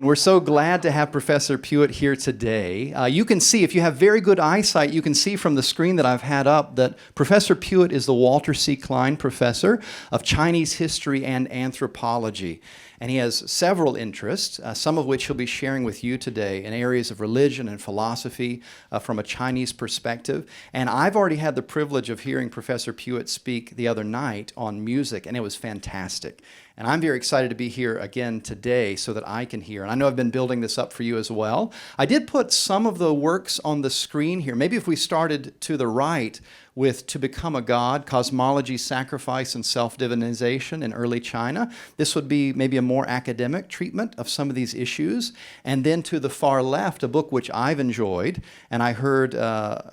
We're so glad to have Professor Pewitt here today. You can see, if you have very good eyesight, you can see from the screen that I've had up that Professor Pewitt is the Walter C. Klein Professor of Chinese History and Anthropology. And he has several interests, some of which he'll be sharing with you today in areas of religion and philosophy from a Chinese perspective. And I've already had the privilege of hearing Professor Pewitt speak the other night on music, and it was fantastic. And I'm very excited to be here again today so that I can hear. And I know I've been building this up for you as well. I did put some of the works on the screen here. Maybe if we started to the right with To Become a God, Cosmology, Sacrifice, and Self-Divinization in Early China. This would be maybe a more academic treatment of some of these issues. And then to the far left, a book which I've enjoyed, and I heard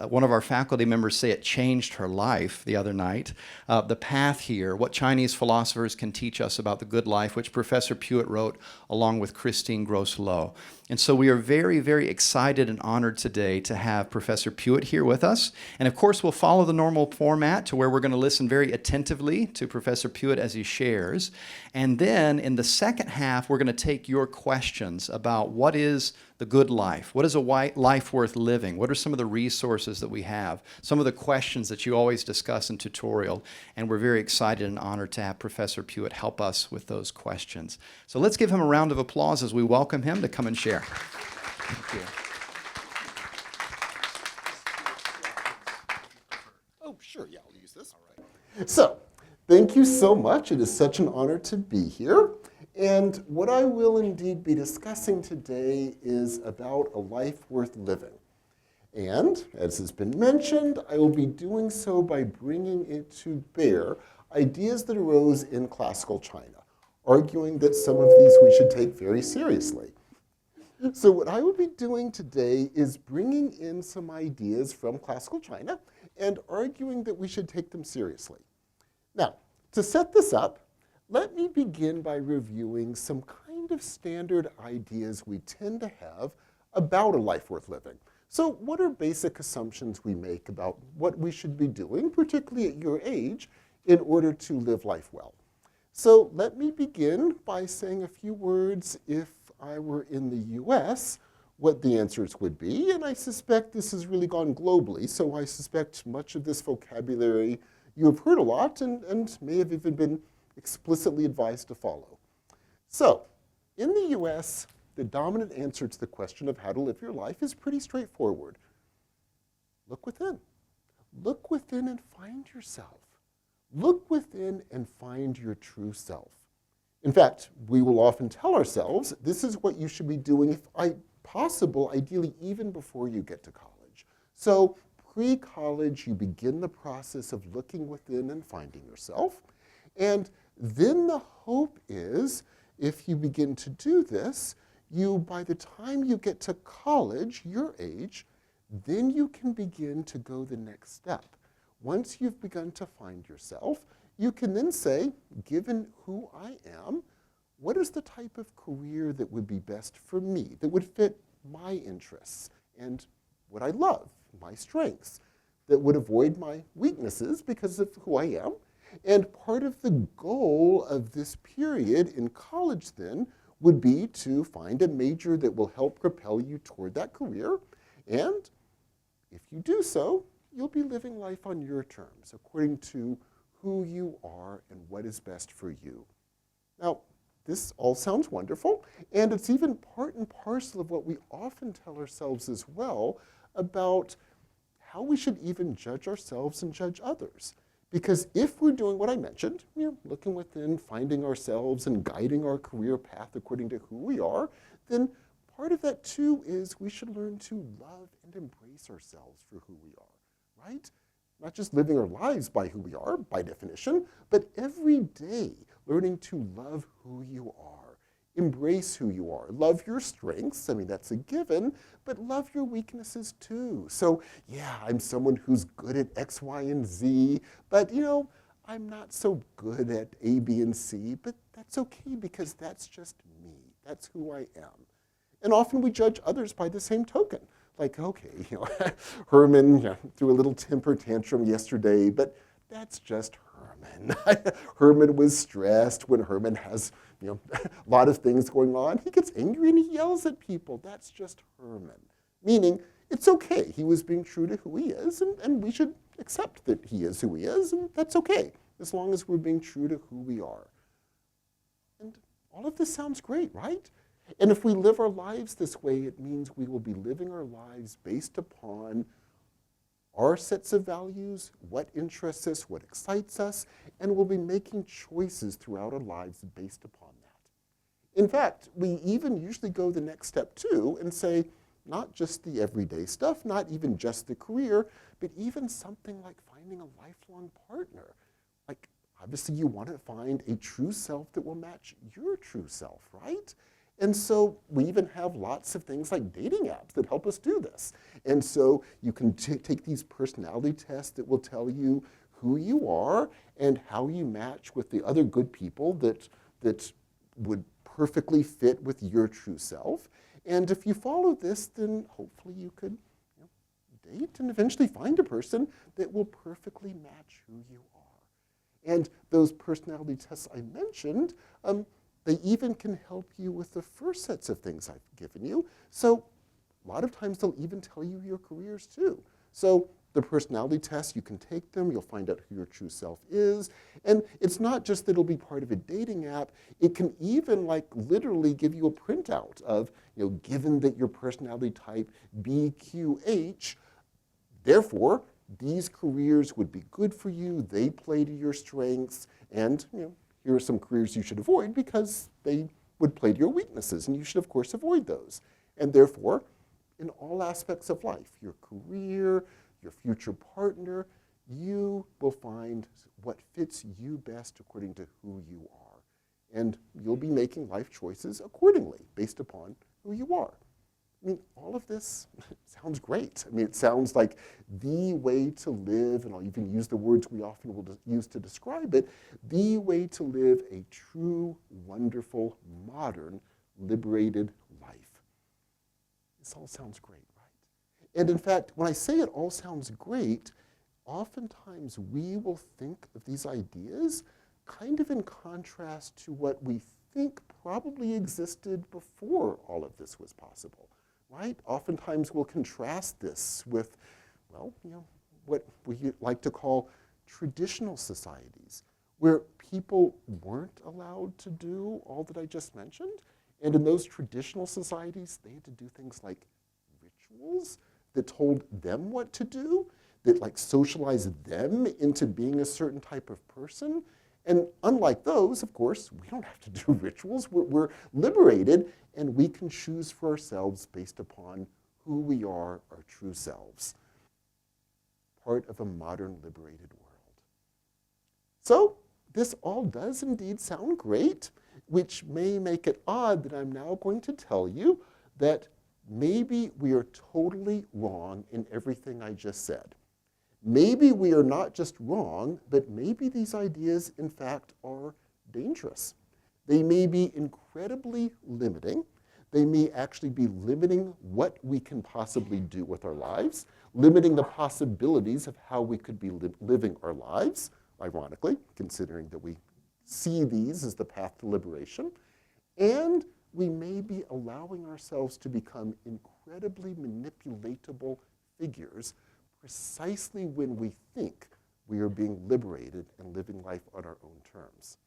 one of our faculty members say it changed her life the other night, The Path Here, What Chinese Philosophers Can Teach Us About the Good Life, which Professor Pewitt wrote along with Christine Gross-Low. And so we are very, very excited and honored today to have Professor Pewitt here with us. And of course, we'll follow the normal format to where we're going to listen very attentively to Professor Pewitt as he shares. And then in the second half, we're going to take your questions about what is the good life? What is a life worth living? What are some of the resources that we have? Some of the questions that you always discuss in tutorial. And we're very excited and honored to have Professor Pewitt help us with those questions. So let's give him a round of applause as we welcome him to come and share. Thank you. Oh, sure, yeah, I'll use this. All right. So, thank you so much. It is such an honor to be here. And what I will indeed be discussing today is about a life worth living. And, as has been mentioned, I will be doing so by bringing it to bear ideas that arose in classical China, arguing that some of these we should take very seriously. So what I will be doing today is bringing in some ideas from classical China and arguing that we should take them seriously. Now, to set this up, let me begin by reviewing some kind of standard ideas we tend to have about a life worth living. So what are basic assumptions we make about what we should be doing, particularly at your age, in order to live life well? So let me begin by saying a few words if I were in the US, what the answers would be, and I suspect this has really gone globally, so I suspect much of this vocabulary you have heard a lot and may have even been explicitly advised to follow. So, in the US, the dominant answer to the question of how to live your life is pretty straightforward. Look within. Look within and find yourself. Look within and find your true self. In fact, we will often tell ourselves this is what you should be doing if possible, ideally even before you get to college. So pre-college, you begin the process of looking within and finding yourself. And then the hope is, if you begin to do this, by the time you get to college, your age, then you can begin to go the next step. Once you've begun to find yourself, you can then say, given who I am, what is the type of career that would be best for me, that would fit my interests and what I love, my strengths, that would avoid my weaknesses because of who I am? And part of the goal of this period in college then would be to find a major that will help propel you toward that career. And if you do so, you'll be living life on your terms, according to who you are and what is best for you. Now, this all sounds wonderful, and it's even part and parcel of what we often tell ourselves as well about how we should even judge ourselves and judge others. Because if we're doing what I mentioned, looking within, finding ourselves, and guiding our career path according to who we are, then part of that too is we should learn to love and embrace ourselves for who we are, right? Not just living our lives by who we are, by definition, but every day learning to love who you are, embrace who you are, love your strengths, I mean, that's a given, but love your weaknesses too. So yeah, I'm someone who's good at X, Y, and Z, but I'm not so good at A, B, and C, but that's okay because that's just me. That's who I am. And often we judge others by the same token. Like, okay, Herman threw a little temper tantrum yesterday, but that's just Herman. Herman was stressed when Herman has a lot of things going on. He gets angry and he yells at people. That's just Herman. Meaning, it's okay. He was being true to who he is, and we should accept that he is who he is, and that's okay, as long as we're being true to who we are. And all of this sounds great, right? And if we live our lives this way, it means we will be living our lives based upon our sets of values, what interests us, what excites us, and we'll be making choices throughout our lives based upon that. In fact, we even usually go the next step too and say, not just the everyday stuff, not even just the career, but even something like finding a lifelong partner. Like, obviously you want to find a true self that will match your true self, right? And so we even have lots of things like dating apps that help us do this. And so you can take these personality tests that will tell you who you are and how you match with the other good people that would perfectly fit with your true self. And if you follow this, then hopefully you could date and eventually find a person that will perfectly match who you are. And those personality tests I mentioned, they even can help you with the first sets of things I've given you. So a lot of times they'll even tell you your careers too. So the personality tests, you can take them, you'll find out who your true self is. And it's not just that it'll be part of a dating app, it can even like literally give you a printout of, given that your personality type BQH, therefore, these careers would be good for you, they play to your strengths, and here are some careers you should avoid because they would play to your weaknesses, and you should, of course, avoid those. And therefore, in all aspects of life, your career, your future partner, you will find what fits you best according to who you are. And you'll be making life choices accordingly based upon who you are. I mean, all of this sounds great. I mean, it sounds like the way to live, and I'll even use the words we often will use to describe it, the way to live a true, wonderful, modern, liberated life. This all sounds great, right? And in fact, when I say it all sounds great, oftentimes we will think of these ideas kind of in contrast to what we think probably existed before all of this was possible. Right? Oftentimes we'll contrast this with, what we like to call traditional societies, where people weren't allowed to do all that I just mentioned. And in those traditional societies, they had to do things like rituals that told them what to do, that like socialized them into being a certain type of person. And unlike those, of course, we don't have to do rituals. We're liberated, and we can choose for ourselves based upon who we are, our true selves. Part of a modern, liberated world. So this all does indeed sound great, which may make it odd that I'm now going to tell you that maybe we are totally wrong in everything I just said. Maybe we are not just wrong, but maybe these ideas, in fact, are dangerous. They may be incredibly limiting. They may actually be limiting what we can possibly do with our lives, limiting the possibilities of how we could be living our lives, ironically, considering that we see these as the path to liberation. And we may be allowing ourselves to become incredibly manipulatable figures precisely when we think we are being liberated and living life on our own terms.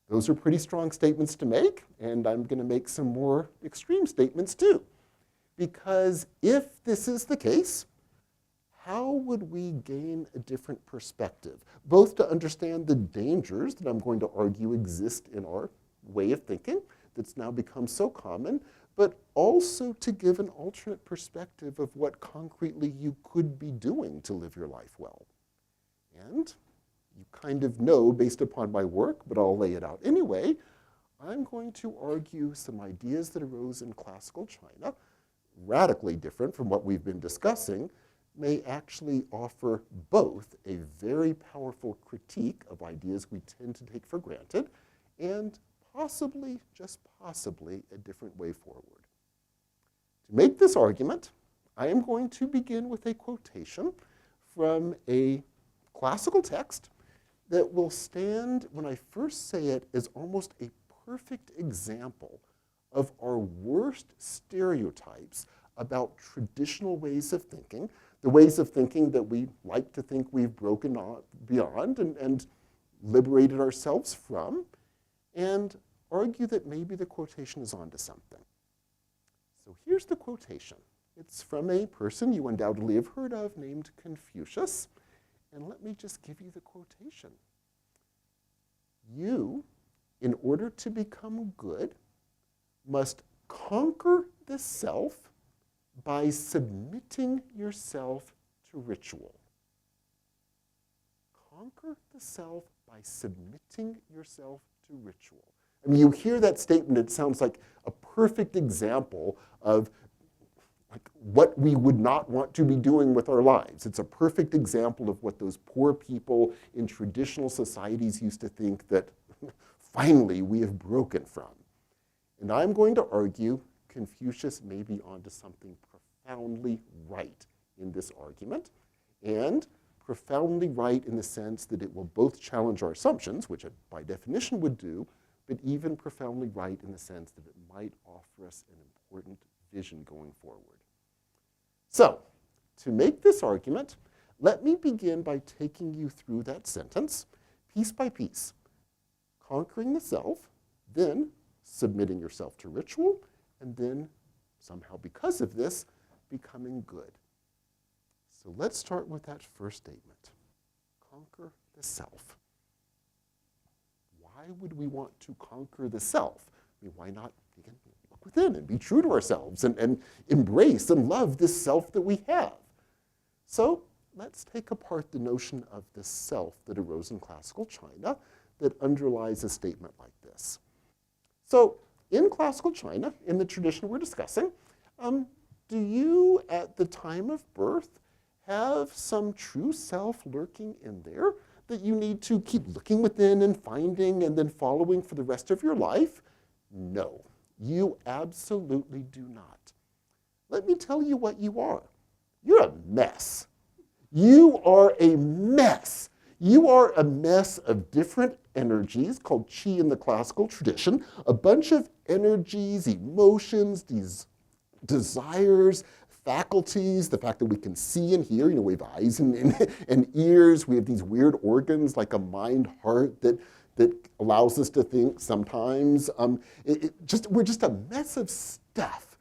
Those are pretty strong statements to make, and I'm going to make some more extreme statements too. Because if this is the case, how would we gain a different perspective? Both to understand the dangers that I'm going to argue exist in our way of thinking that's now become so common, but also to give an alternate perspective of what concretely you could be doing to live your life well. And you kind of know based upon my work, but I'll lay it out anyway, I'm going to argue some ideas that arose in classical China, radically different from what we've been discussing, may actually offer both a very powerful critique of ideas we tend to take for granted and possibly, just possibly, a different way forward. To make this argument, I am going to begin with a quotation from a classical text that will stand, when I first say it, as almost a perfect example of our worst stereotypes about traditional ways of thinking, the ways of thinking that we like to think we've broken beyond and liberated ourselves from, and argue that maybe the quotation is onto something. So here's the quotation. It's from a person you undoubtedly have heard of named Confucius. And let me just give you the quotation. You, in order to become good, must conquer the self by submitting yourself to ritual. Conquer the self by submitting yourself to ritual. I mean, you hear that statement, it sounds like a perfect example of what we would not want to be doing with our lives. It's a perfect example of what those poor people in traditional societies used to think that finally we have broken from. And I'm going to argue Confucius may be onto something profoundly right in this argument, and profoundly right in the sense that it will both challenge our assumptions, which it by definition would do, but even profoundly right in the sense that it might offer us an important vision going forward. So, to make this argument, let me begin by taking you through that sentence, piece by piece. Conquering the self, then submitting yourself to ritual, and then, somehow because of this, becoming good. So let's start with that first statement. Conquer the self. Why would we want to conquer the self? I mean, why not, again, look within and be true to ourselves and embrace and love this self that we have? So let's take apart the notion of the self that arose in classical China that underlies a statement like this. So in classical China, in the tradition we're discussing, do you, at the time of birth, have some true self lurking in there that you need to keep looking within and finding and then following for the rest of your life? No, you absolutely do not. Let me tell you what you are. You're a mess. You are a mess. You are a mess of different energies called qi in the classical tradition, a bunch of energies, emotions, these desires, faculties, the fact that we can see and hear, we have eyes and ears, we have these weird organs like a mind heart that allows us to think sometimes. We're just a mess of stuff.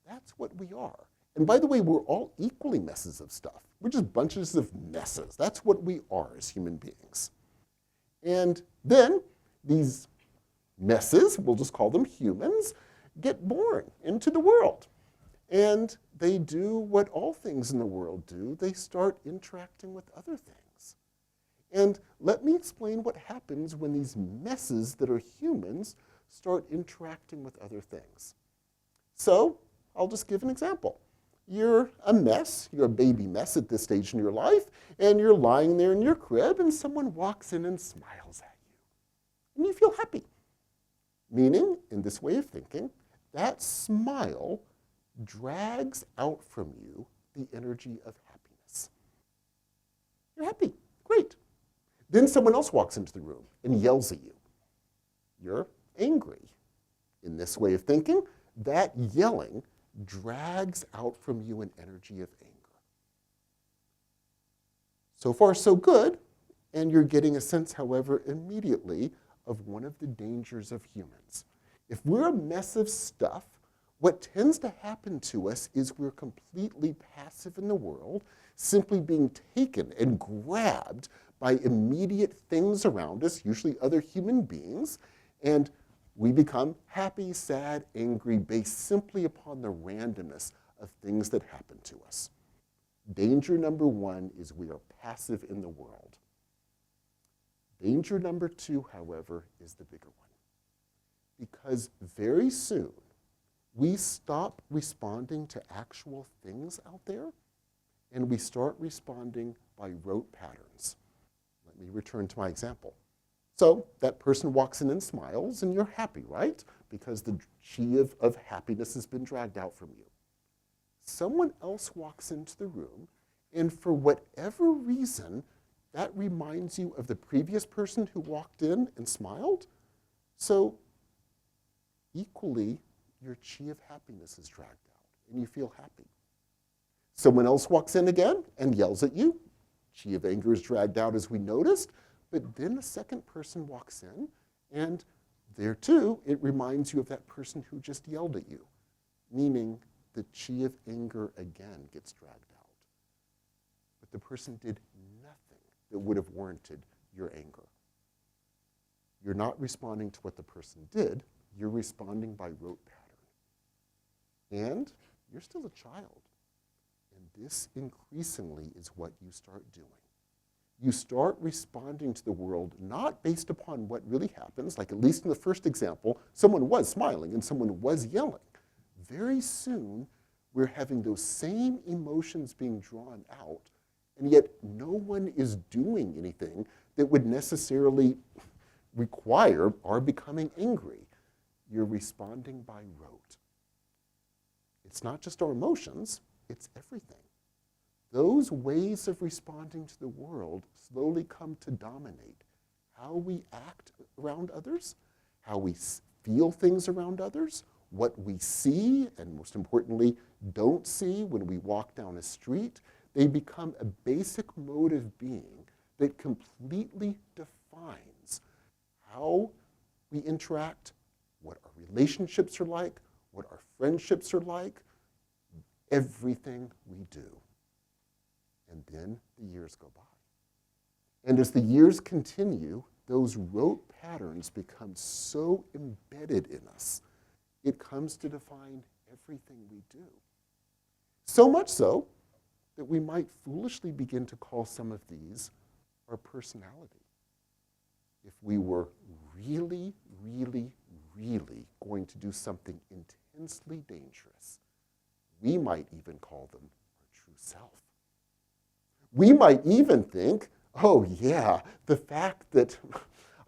That's what we are. And by the way, we're all equally messes of stuff. We're just bunches of messes. That's what we are as human beings. And then these messes, we'll just call them humans, get born into the world. And they do what all things in the world do. They start interacting with other things. And let me explain what happens when these messes that are humans start interacting with other things. So I'll just give an example. You're a mess, you're a baby mess at this stage in your life, and you're lying there in your crib, and someone walks in and smiles at you. And you feel happy. Meaning, in this way of thinking, that smile drags out from you the energy of happiness. You're happy. Great. Then someone else walks into the room and yells at you. You're angry. In this way of thinking, that yelling drags out from you an energy of anger. So far, so good, and you're getting a sense, however, immediately of one of the dangers of humans. If we're a mess of stuff, what tends to happen to us is we're completely passive in the world, simply being taken and grabbed by immediate things around us, usually other human beings, and we become happy, sad, angry, based simply upon the randomness of things that happen to us. Danger number one is we are passive in the world. Danger number two, however, is the bigger one. Because very soon, we stop responding to actual things out there, and we start responding by rote patterns. Let me return to my example. So that person walks in and smiles, and you're happy, right? Because the qi of happiness has been dragged out from you. Someone else walks into the room, and for whatever reason, that reminds you of the previous person who walked in and smiled. So equally, your chi of happiness is dragged out, and you feel happy. Someone else walks in again and yells at you. Chi of anger is dragged out, as we noticed, but then a second person walks in, and there too, it reminds you of that person who just yelled at you, meaning the chi of anger again gets dragged out. But the person did nothing that would have warranted your anger. You're not responding to what the person did, you're responding by rote pattern. And you're still a child. And this increasingly is what you start doing. You start responding to the world not based upon what really happens, like at least in the first example, someone was smiling and someone was yelling. Very soon, we're having those same emotions being drawn out, and yet no one is doing anything that would necessarily require our becoming angry. You're responding by rote. It's not just our emotions, it's everything. Those ways of responding to the world slowly come to dominate how we act around others, how we feel things around others, what we see, and most importantly, don't see when we walk down a street. They become a basic mode of being that completely defines how we interact, what our relationships are like, what our friendships are like, everything we do. And then the years go by. And as the years continue, those rote patterns become so embedded in us, it comes to define everything we do. So much so that we might foolishly begin to call some of these our personality. If we were really, really, really going to do something intensely dangerous, we might even call them our true self. We might even think, oh yeah, the fact that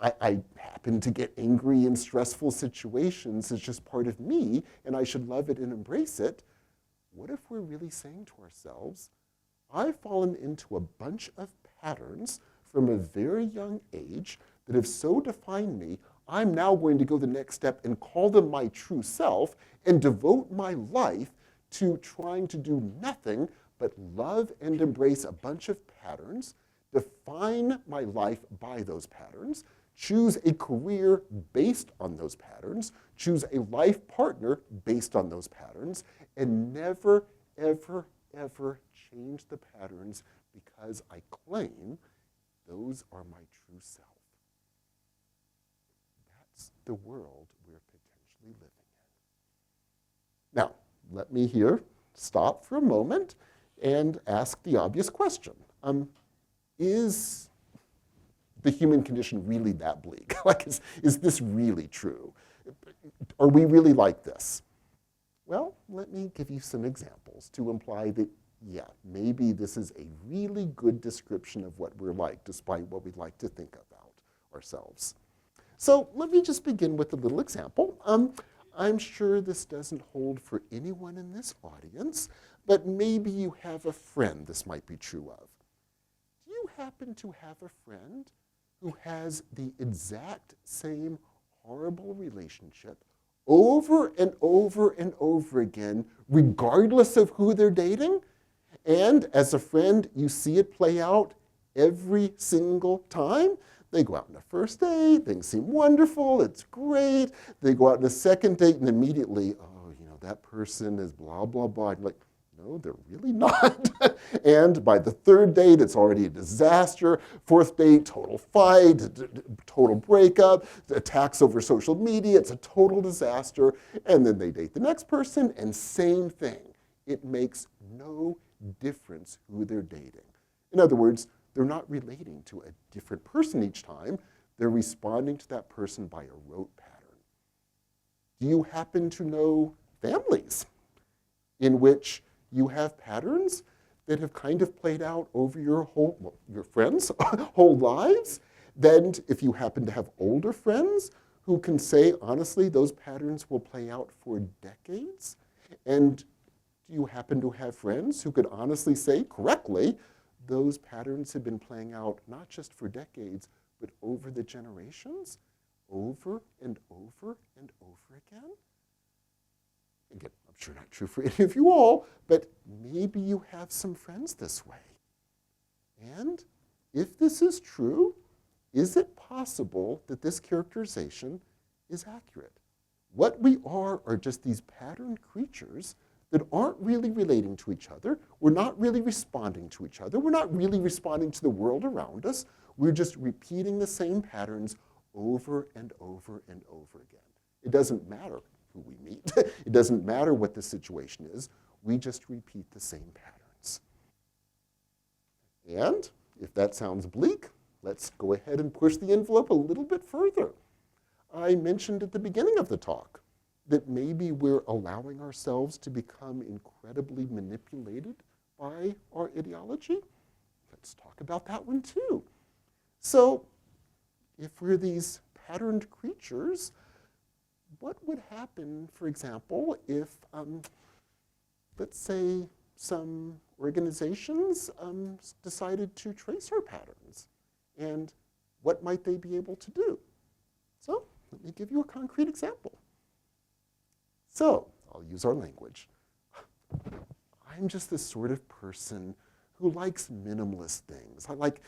I happen to get angry in stressful situations is just part of me, and I should love it and embrace it. What if we're really saying to ourselves, I've fallen into a bunch of patterns from a very young age that have so defined me, I'm now going to go the next step and call them my true self and devote my life to trying to do nothing but love and embrace a bunch of patterns, define my life by those patterns, choose a career based on those patterns, choose a life partner based on those patterns, and never, ever, ever change the patterns because I claim those are my true self. That's the world we're potentially living in. Now, let me here stop for a moment and ask the obvious question. Is the human condition really that bleak? Like, is this really true? Are we really like this? Well, let me give you some examples to imply that, yeah, maybe this is a really good description of what we're like, despite what we'd like to think about ourselves. So let me just begin with a little example. I'm sure this doesn't hold for anyone in this audience, but maybe you have a friend this might be true of. Do you happen to have a friend who has the exact same horrible relationship over and over and over again, regardless of who they're dating? And as a friend, you see it play out every single time. They go out on a first date, things seem wonderful, it's great. They go out on a second date and immediately, oh, you know, that person is blah, blah, blah. And like, no, they're really not. And by the third date, it's already a disaster. Fourth date, total fight, total breakup, attacks over social media, it's a total disaster. And then they date the next person, and same thing. It makes no difference who they're dating. In other words, they're not relating to a different person each time. They're responding to that person by a rote pattern. Do you happen to know families in which you have patterns that have kind of played out over your friends' whole lives? Then if you happen to have older friends who can say, honestly, those patterns will play out for decades? And do you happen to have friends who could honestly say correctly, those patterns have been playing out not just for decades, but over the generations, over and over and over again? Again, I'm sure not true for any of you all, but maybe you have some friends this way. And if this is true, is it possible that this characterization is accurate? What we are just these patterned creatures that aren't really relating to each other. We're not really responding to each other. We're not really responding to the world around us. We're just repeating the same patterns over and over and over again. It doesn't matter who we meet. It doesn't matter what the situation is. We just repeat the same patterns. And if that sounds bleak, let's go ahead and push the envelope a little bit further. I mentioned at the beginning of the talk that maybe we're allowing ourselves to become incredibly manipulated by our ideology. Let's talk about that one too. So if we're these patterned creatures, what would happen, for example, if, let's say, some organizations decided to trace our patterns? And what might they be able to do? So let me give you a concrete example. So I'll use our language. I'm just the sort of person who likes minimalist things. I like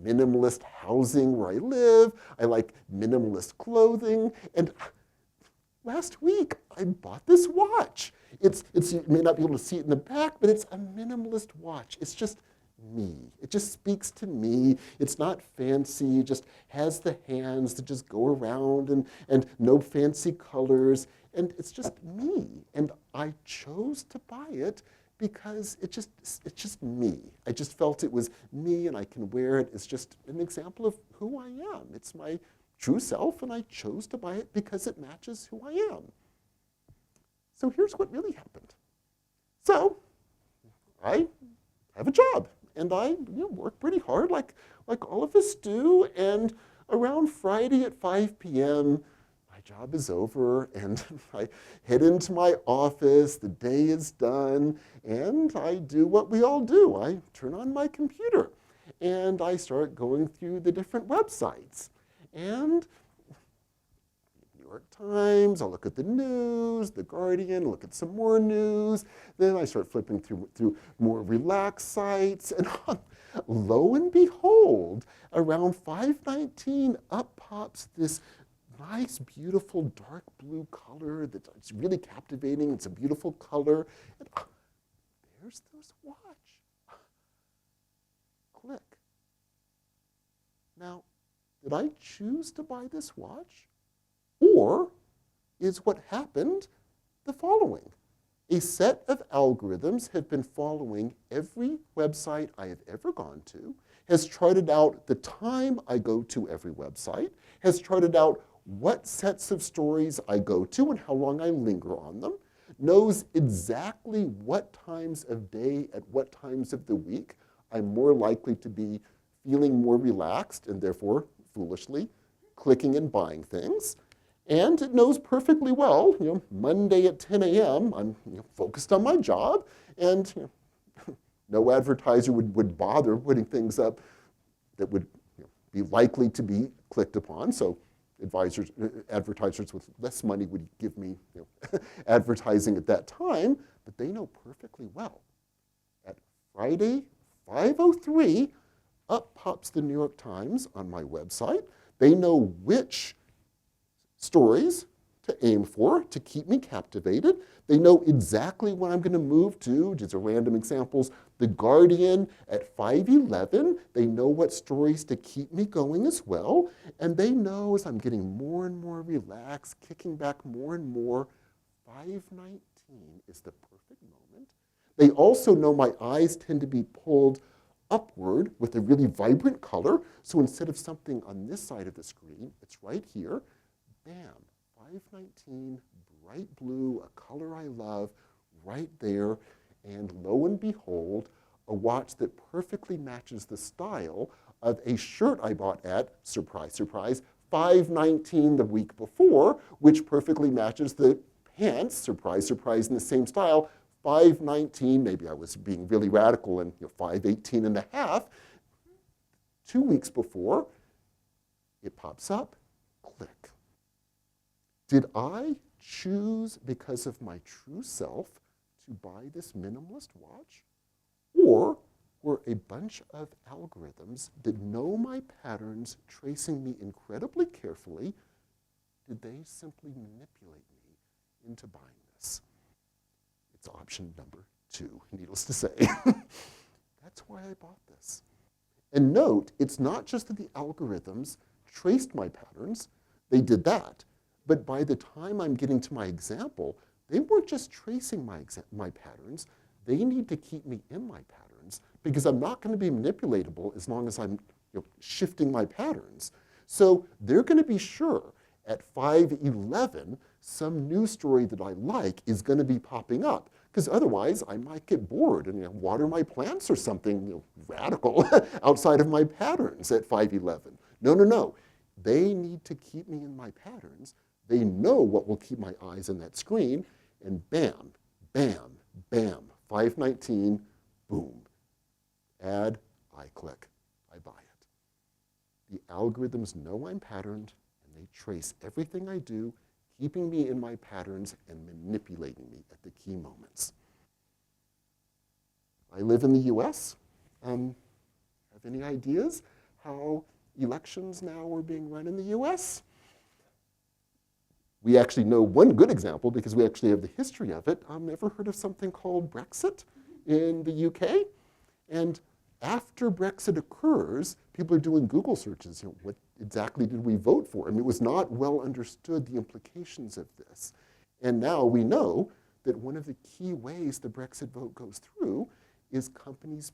minimalist housing where I live. I like minimalist clothing. And last week, I bought this watch. You may not be able to see it in the back, but it's a minimalist watch. It's just me. It just speaks to me. It's not fancy. It just has the hands that just go around and no fancy colors. And it's just me. And I chose to buy it because it's just me. I just felt it was me and I can wear it. It's just an example of who I am. It's my true self, and I chose to buy it because it matches who I am. So here's what really happened. So I have a job, and I work pretty hard like all of us do, and around Friday at 5 p.m., my job is over, and I head into my office, the day is done, and I do what we all do. I turn on my computer, and I start going through the different websites. And New York Times, I'll look at the news, The Guardian, look at some more news. Then I start flipping through more relaxed sites. And lo and behold, around 5:19, up pops this nice, beautiful dark blue color that's really captivating. It's a beautiful color. And there's this watch. Click. Now, did I choose to buy this watch? Or is what happened the following? A set of algorithms have been following every website I have ever gone to, has charted out the time I go to every website, has charted out what sets of stories I go to and how long I linger on them, knows exactly what times of day at what times of the week I'm more likely to be feeling more relaxed and therefore foolishly clicking and buying things. And it knows perfectly well, Monday at 10 a.m., I'm focused on my job, and no advertiser would bother putting things up that would be likely to be clicked upon. So advertisers with less money would give me advertising at that time, but they know perfectly well. At Friday, 5:03, up pops the New York Times on my website. They know which stories to aim for to keep me captivated. They know exactly when I'm going to move to, just random examples, The Guardian at 5:11. They know what stories to keep me going as well. And they know as I'm getting more and more relaxed, kicking back more and more, 5:19 is the perfect moment. They also know my eyes tend to be pulled upward with a really vibrant color. So instead of something on this side of the screen, it's right here. Bam, 5:19, bright blue, a color I love, right there. And lo and behold, a watch that perfectly matches the style of a shirt I bought at, surprise, surprise, 5:19 the week before, which perfectly matches the pants, surprise, surprise, in the same style, 5:19, maybe I was being really radical, and 5:18 and a half. 2 weeks before, it pops up, click. Did I choose because of my true self to buy this minimalist watch? Or were a bunch of algorithms that know my patterns, tracing me incredibly carefully, did they simply manipulate me into buying this? It's option number 2, needless to say. That's why I bought this. And note, it's not just that the algorithms traced my patterns, they did that. But by the time I'm getting to my example, they weren't just tracing my patterns, they need to keep me in my patterns because I'm not going to be manipulatable as long as I'm shifting my patterns. So they're going to be sure at 5:11, some news story that I like is going to be popping up, because otherwise I might get bored and water my plants or something radical outside of my patterns at 5:11. No, no, no. They need to keep me in my patterns. They know what will keep my eyes on that screen, and bam, bam, bam, 5:19, boom. Ad, I click, I buy it. The algorithms know I'm patterned, and they trace everything I do, keeping me in my patterns and manipulating me at the key moments. I live in the US. Have any ideas how elections now are being run in the US? We actually know one good example because we actually have the history of it. Ever heard of something called Brexit in the UK? And after Brexit occurs, people are doing Google searches. What exactly did we vote for? I mean, it was not well understood, the implications of this. And now we know that one of the key ways the Brexit vote goes through is campaigns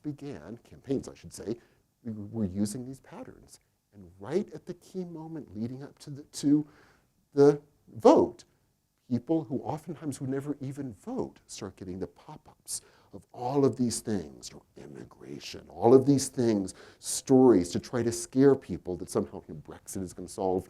I should say, were using these patterns. And right at the key moment leading up to the vote, people who oftentimes would never even vote start getting the pop-ups of all of these things, immigration, all of these things, stories to try to scare people that somehow Brexit is going to solve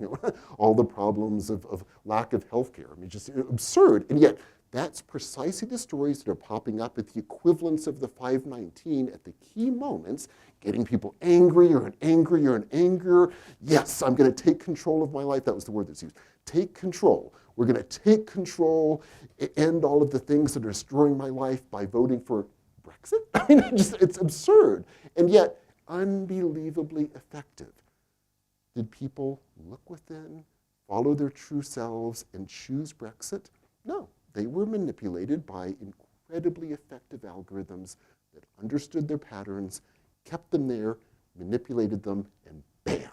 all the problems of lack of health care. I mean, just absurd. And yet, that's precisely the stories that are popping up at the equivalence of the 5:19 at the key moments, getting people angrier and angrier and angrier. Yes, I'm going to take control of my life. That was the word that's used. Take control. We're going to take control, end all of the things that are destroying my life by voting for Brexit. I mean, it's absurd, and yet unbelievably effective. Did people look within, follow their true selves, and choose Brexit? No. They were manipulated by incredibly effective algorithms that understood their patterns, kept them there, manipulated them, and bam.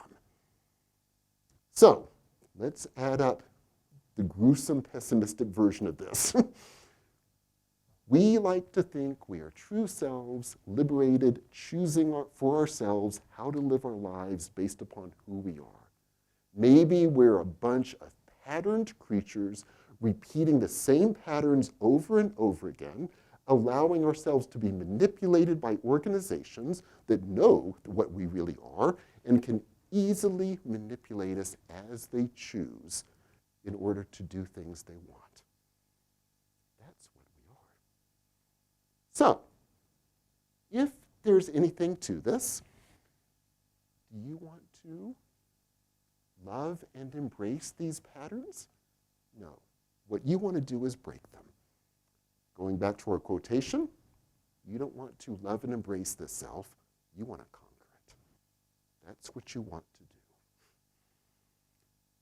So let's add up the gruesome pessimistic version of this. We like to think we are true selves, liberated, choosing for ourselves how to live our lives based upon who we are. Maybe we're a bunch of patterned creatures repeating the same patterns over and over again, allowing ourselves to be manipulated by organizations that know what we really are and can easily manipulate us as they choose in order to do things they want. That's what we are. So, if there's anything to this, do you want to love and embrace these patterns? No. What you want to do is break them. Going back to our quotation, you don't want to love and embrace this self. You want to conquer it. That's what you want to do.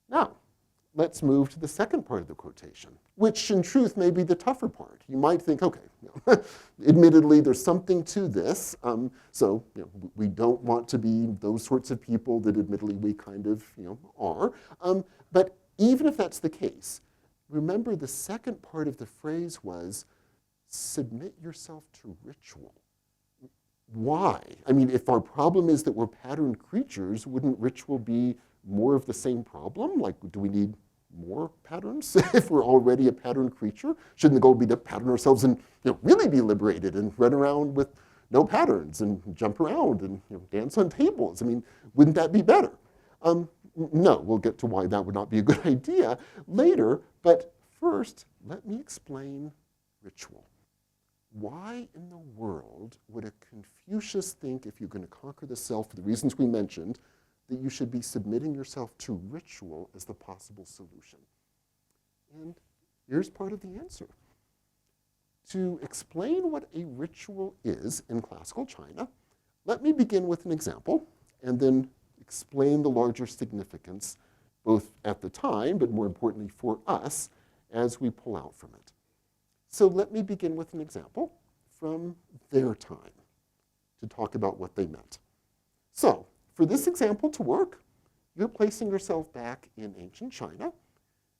Now, let's move to the second part of the quotation, which in truth may be the tougher part. You might think, okay, admittedly, there's something to this. So we don't want to be those sorts of people that admittedly we kind of are. But even if that's the case, remember the second part of the phrase was, submit yourself to ritual. Why? I mean, if our problem is that we're patterned creatures, wouldn't ritual be more of the same problem? Like, do we need more patterns if we're already a patterned creature? Shouldn't the goal be to pattern ourselves and really be liberated and run around with no patterns and jump around and dance on tables? I mean, wouldn't that be better? No, we'll get to why that would not be a good idea later, but first, let me explain ritual. Why in the world would a Confucius think if you're going to conquer the self for the reasons we mentioned, that you should be submitting yourself to ritual as the possible solution. And here's part of the answer. To explain what a ritual is in classical China, let me begin with an example and then explain the larger significance, both at the time, but more importantly for us, as we pull out from it. So let me begin with an example from their time to talk about what they meant. So for this example to work, you're placing yourself back in ancient China.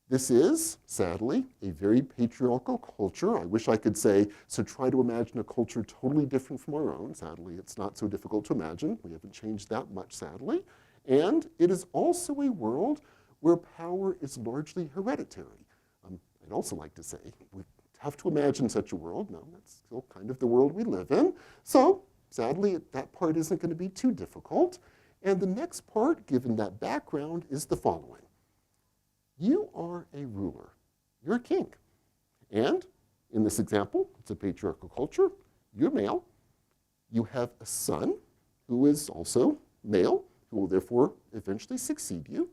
This is, sadly, a very patriarchal culture. I wish I could say, so try to imagine a culture totally different from our own. Sadly, it's not so difficult to imagine. We haven't changed that much, sadly. And it is also a world where power is largely hereditary. I'd also like to say, we have to imagine such a world. No, that's still kind of the world we live in. So, sadly, that part isn't going to be too difficult. And the next part, given that background, is the following. You are a ruler. You're a king. And in this example, it's a patriarchal culture. You're male. You have a son who is also male, who will therefore eventually succeed you.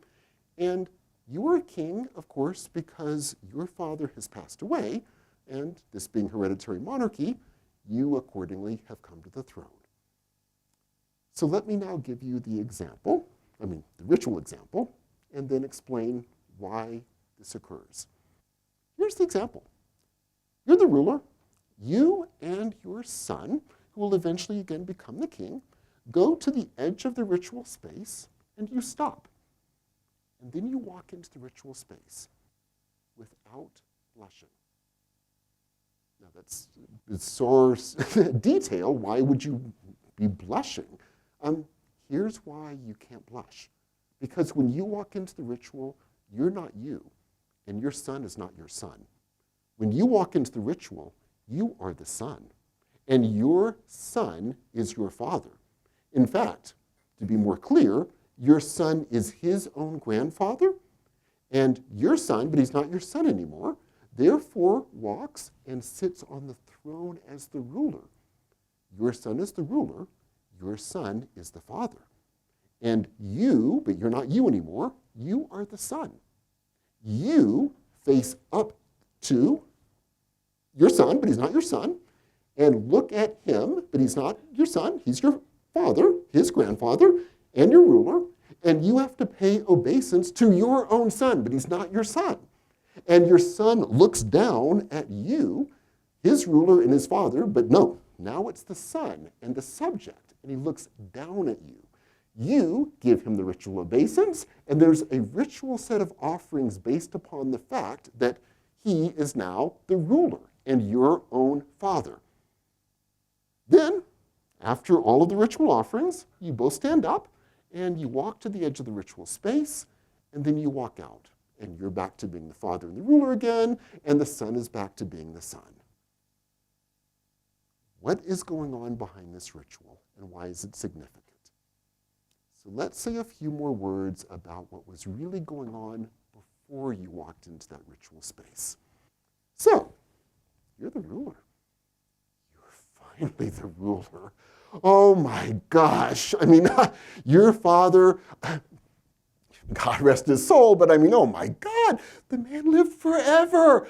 And you are a king, of course, because your father has passed away, and this being hereditary monarchy, you accordingly have come to the throne. So let me now give you the example, the ritual example, and then explain why this occurs. Here's the example. You're the ruler. You and your son, who will eventually again become the king, go to the edge of the ritual space and you stop. And then you walk into the ritual space without blushing. Now that's bizarre detail. Why would you be blushing? Here's why you can't blush. Because when you walk into the ritual, you're not you, and your son is not your son. When you walk into the ritual, you are the son, and your son is your father. In fact, to be more clear, your son is his own grandfather, and your son, but he's not your son anymore, therefore walks and sits on the throne as the ruler. Your son is the ruler, your son is the father. And you, but you're not you anymore, you are the son. You face up to your son, but he's not your son, and look at him, but he's not your son, he's your father, his grandfather, and your ruler, and you have to pay obeisance to your own son, but he's not your son. And your son looks down at you, his ruler and his father, but no, now it's the son and the subject, and he looks down at you. You give him the ritual obeisance, and there's a ritual set of offerings based upon the fact that he is now the ruler and your own father. Then, after all of the ritual offerings, you both stand up and you walk to the edge of the ritual space, and then you walk out. And you're back to being the father and the ruler again, and the son is back to being the son. What is going on behind this ritual, and why is it significant? So let's say a few more words about what was really going on before you walked into that ritual space. So, you're the ruler. You're finally the ruler. Oh my gosh. Your father, God rest his soul, but oh my God, the man lived forever.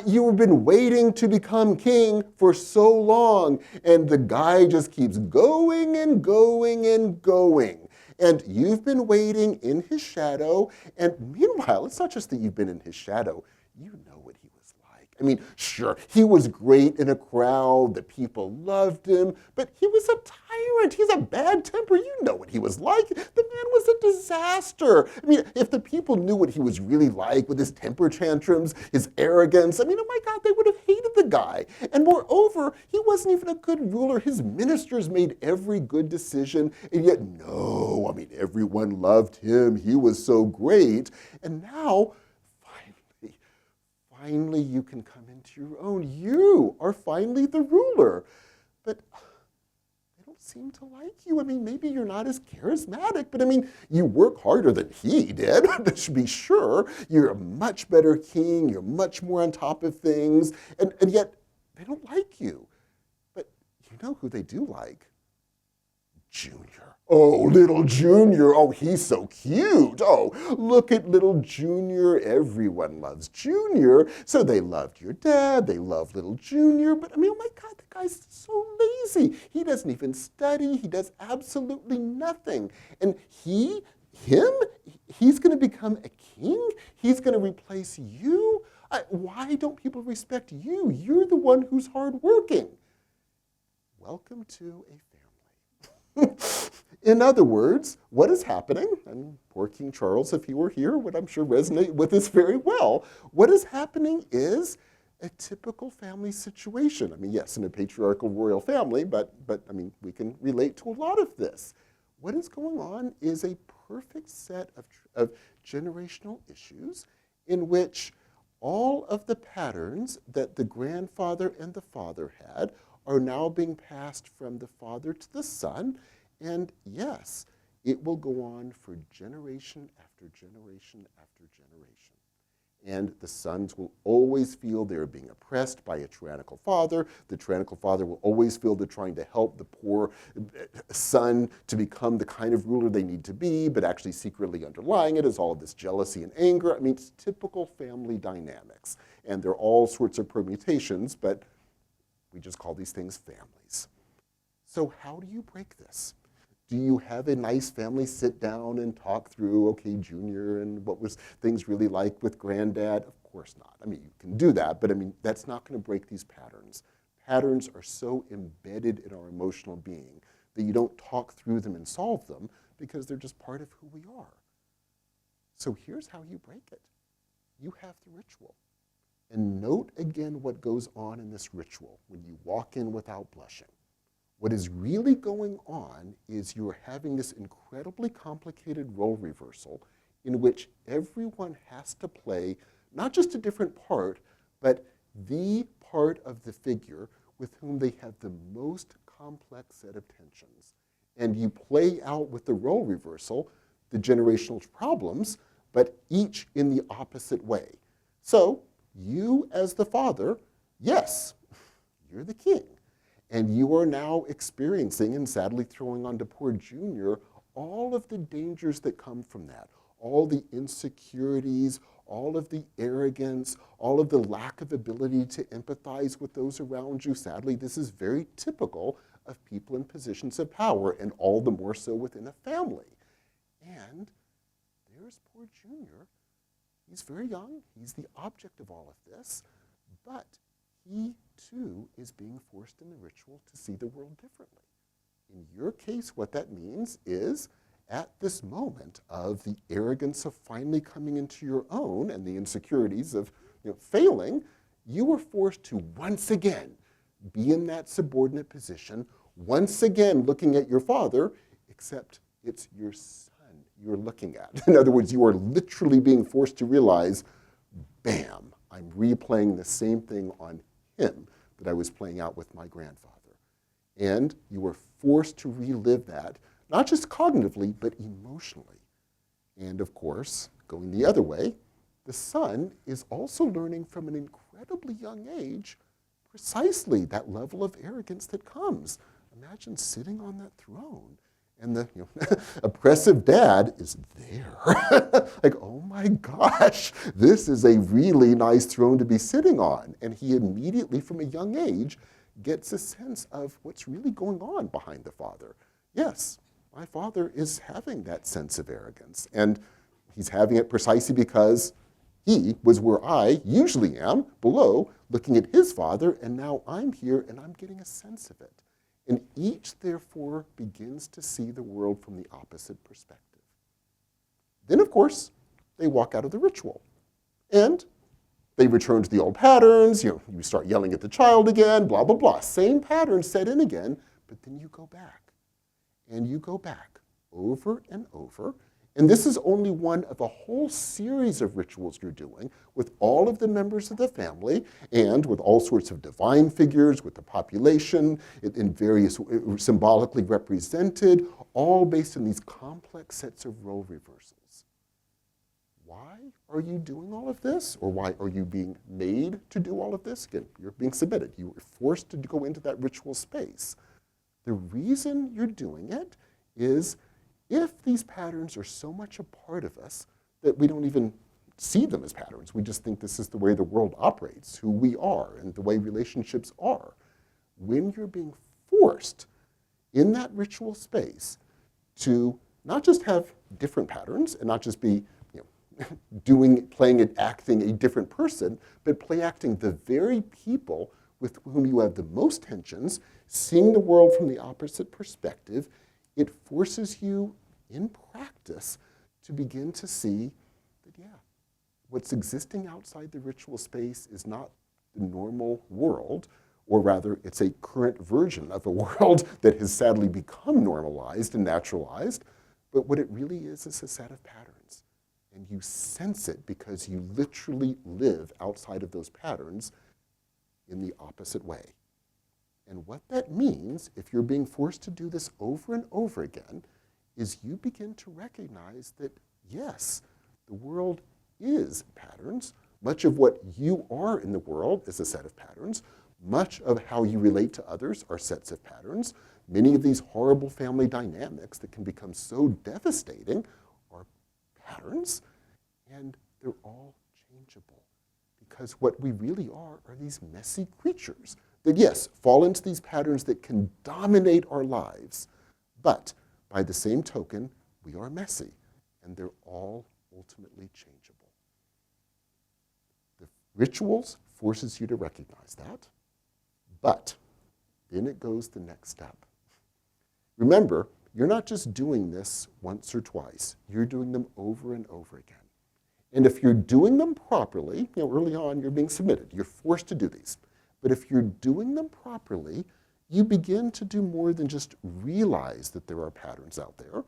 You've been waiting to become king for so long, and the guy just keeps going and going and going. And you've been waiting in his shadow, and meanwhile, it's not just that you've been in his shadow, you know what he was like. Sure, he was great in a crowd, the people loved him, but he was a tyrant, he's a bad temper, you know what he was like. The man was a disaster. If the people knew what he was really like with his temper tantrums, his arrogance, oh my God, they would have hated the guy. And moreover, he wasn't even a good ruler. His ministers made every good decision, and yet no, everyone loved him. He was so great. And now, finally you can come into your own. You are finally the ruler. But they don't seem to like you. Maybe you're not as charismatic, but you work harder than he did, to be sure. You're a much better king. You're much more on top of things. And yet, they don't like you. But you know who they do like? Junior. Oh, little Junior. Oh, he's so cute. Oh, look at little Junior. Everyone loves Junior. So they loved your dad. They love little Junior. But I mean, oh my God, the guy's so lazy. He doesn't even study. He does absolutely nothing. And he's going to become a king? He's going to replace you? Why don't people respect you? You're the one who's hardworking. Welcome to a family. In other words, what is happening, and poor King Charles, if he were here, would I'm sure resonate with this very well. What is happening is a typical family situation. I mean, yes, in a patriarchal royal family, but I mean, we can relate to a lot of this. What is going on is a perfect set of generational issues in which all of the patterns that the grandfather and the father had are now being passed from the father to the son. And yes, it will go on for generation after generation after generation. And the sons will always feel they're being oppressed by a tyrannical father. The tyrannical father will always feel they're trying to help the poor son to become the kind of ruler they need to be, but actually secretly underlying it is all of this jealousy and anger. I mean, it's typical family dynamics. And there are all sorts of permutations, but we just call these things families. So how do you break this? Do you have a nice family sit down and talk through, okay, Junior, and what was things really like with Granddad? Of course not. I mean, you can do that, but I mean, that's not going to break these patterns. Patterns are so embedded in our emotional being that you don't talk through them and solve them because they're just part of who we are. So here's how you break it. You have the ritual. And note again what goes on in this ritual when you walk in without blushing. What is really going on is you're having this incredibly complicated role reversal in which everyone has to play not just a different part, but the part of the figure with whom they have the most complex set of tensions. And you play out with the role reversal the generational problems, but each in the opposite way. So you as the father, yes, you're the king. And you are now experiencing, and sadly throwing onto poor Junior, all of the dangers that come from that, all the insecurities, all of the arrogance, all of the lack of ability to empathize with those around you. Sadly, this is very typical of people in positions of power, and all the more so within a family. And there's poor Junior. He's very young. He's the object of all of this. But he, too, is being forced in the ritual to see the world differently. In your case, what that means is, at this moment of the arrogance of finally coming into your own and the insecurities of failing, you were forced to once again be in that subordinate position, once again looking at your father, except it's your son you're looking at. In other words, you are literally being forced to realize, bam, I'm replaying the same thing on him that I was playing out with my grandfather. And you were forced to relive that, not just cognitively, but emotionally. And of course, going the other way, the son is also learning from an incredibly young age precisely that level of arrogance that comes. Imagine sitting on that throne and the oppressive dad is there. Like, oh my gosh, this is a really nice throne to be sitting on. And he immediately, from a young age, gets a sense of what's really going on behind the father. Yes, my father is having that sense of arrogance. And he's having it precisely because he was where I usually am, below, looking at his father, and now I'm here and I'm getting a sense of it. And each, therefore, begins to see the world from the opposite perspective. Then, of course, they walk out of the ritual. And they return to the old patterns. You start yelling at the child again, blah, blah, blah. Same pattern set in again, but then you go back. And you go back over and over. And this is only one of a whole series of rituals you're doing with all of the members of the family and with all sorts of divine figures, with the population in various symbolically represented, all based on these complex sets of role reversals. Why are you doing all of this? Or why are you being made to do all of this? Again, you're being submitted. You were forced to go into that ritual space. The reason you're doing it is if these patterns are so much a part of us that we don't even see them as patterns, we just think this is the way the world operates, who we are, and the way relationships are. When you're being forced in that ritual space to not just have different patterns and not just be playing and acting a different person, but play acting the very people with whom you have the most tensions, seeing the world from the opposite perspective, it forces you in practice to begin to see that, yeah, what's existing outside the ritual space is not the normal world, or rather, it's a current version of a world that has sadly become normalized and naturalized, but what it really is a set of patterns. And you sense it because you literally live outside of those patterns in the opposite way. And what that means, if you're being forced to do this over and over again, is you begin to recognize that, yes, the world is patterns. Much of what you are in the world is a set of patterns. Much of how you relate to others are sets of patterns. Many of these horrible family dynamics that can become so devastating are patterns, and they're all changeable. Because what we really are these messy creatures that, yes, fall into these patterns that can dominate our lives, but by the same token, we are messy, and they're all ultimately changeable. The rituals forces you to recognize that, but then it goes the next step. Remember, you're not just doing this once or twice. You're doing them over and over again. And if you're doing them properly, early on you're being submitted. You're forced to do these. But if you're doing them properly, you begin to do more than just realize that there are patterns out there.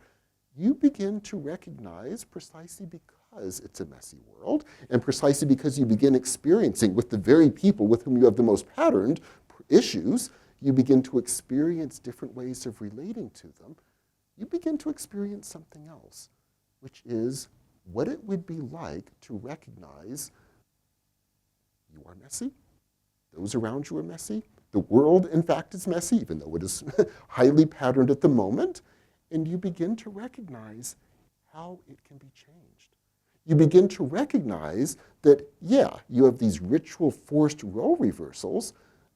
You begin to recognize, precisely because it's a messy world, and precisely because you begin experiencing with the very people with whom you have the most patterned issues, you begin to experience different ways of relating to them. You begin to experience something else, which is what it would be like to recognize you are messy, those around you are messy, the world, in fact, is messy, even though it is highly patterned at the moment, and you begin to recognize how it can be changed. You begin to recognize that, yeah, you have these ritual forced role reversals,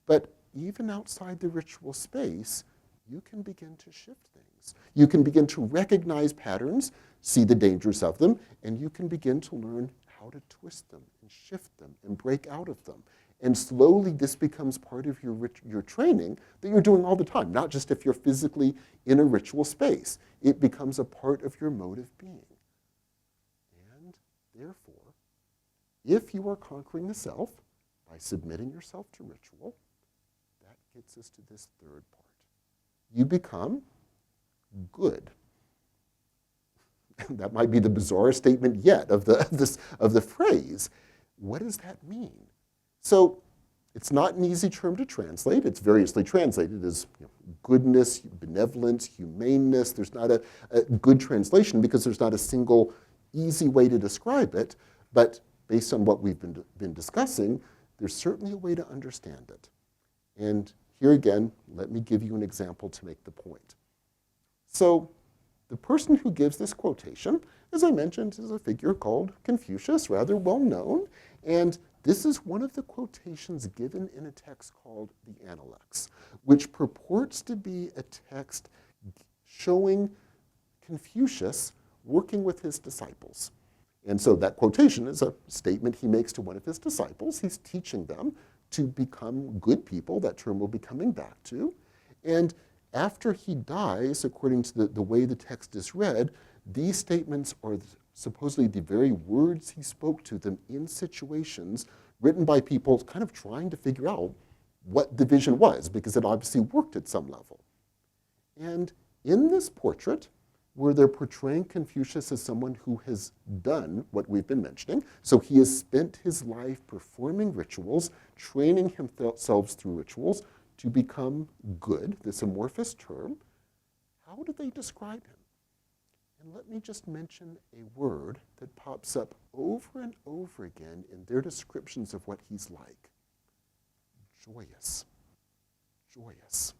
but even outside the ritual space, you can begin to shift things. You can begin to recognize patterns, see the dangers of them, and you can begin to learn how to twist them and shift them and break out of them. And slowly this becomes part of your training that you're doing all the time, not just if you're physically in a ritual space. It becomes a part of your mode of being. And therefore, if you are conquering the self by submitting yourself to ritual, that gets us to this third part. You become good. That might be the bizarrest statement yet of the phrase. What does that mean? So it's not an easy term to translate. It's variously translated as goodness, benevolence, humaneness. There's not a good translation because there's not a single easy way to describe it. But based on what we've been discussing, there's certainly a way to understand it. And here again, let me give you an example to make the point. So the person who gives this quotation, as I mentioned, is a figure called Confucius, rather well known. And this is one of the quotations given in a text called the Analects, which purports to be a text showing Confucius working with his disciples. And so that quotation is a statement he makes to one of his disciples. He's teaching them to become good people. That term we'll be coming back to. And after he dies, according to the way the text is read, these statements are supposedly the very words he spoke to them in situations written by people kind of trying to figure out what the vision was, because it obviously worked at some level. And in this portrait, where they're portraying Confucius as someone who has done what we've been mentioning, so he has spent his life performing rituals, training himself through rituals to become good, this amorphous term, how do they describe him? And let me just mention a word that pops up over and over again in their descriptions of what he's like. Joyous. Joyous.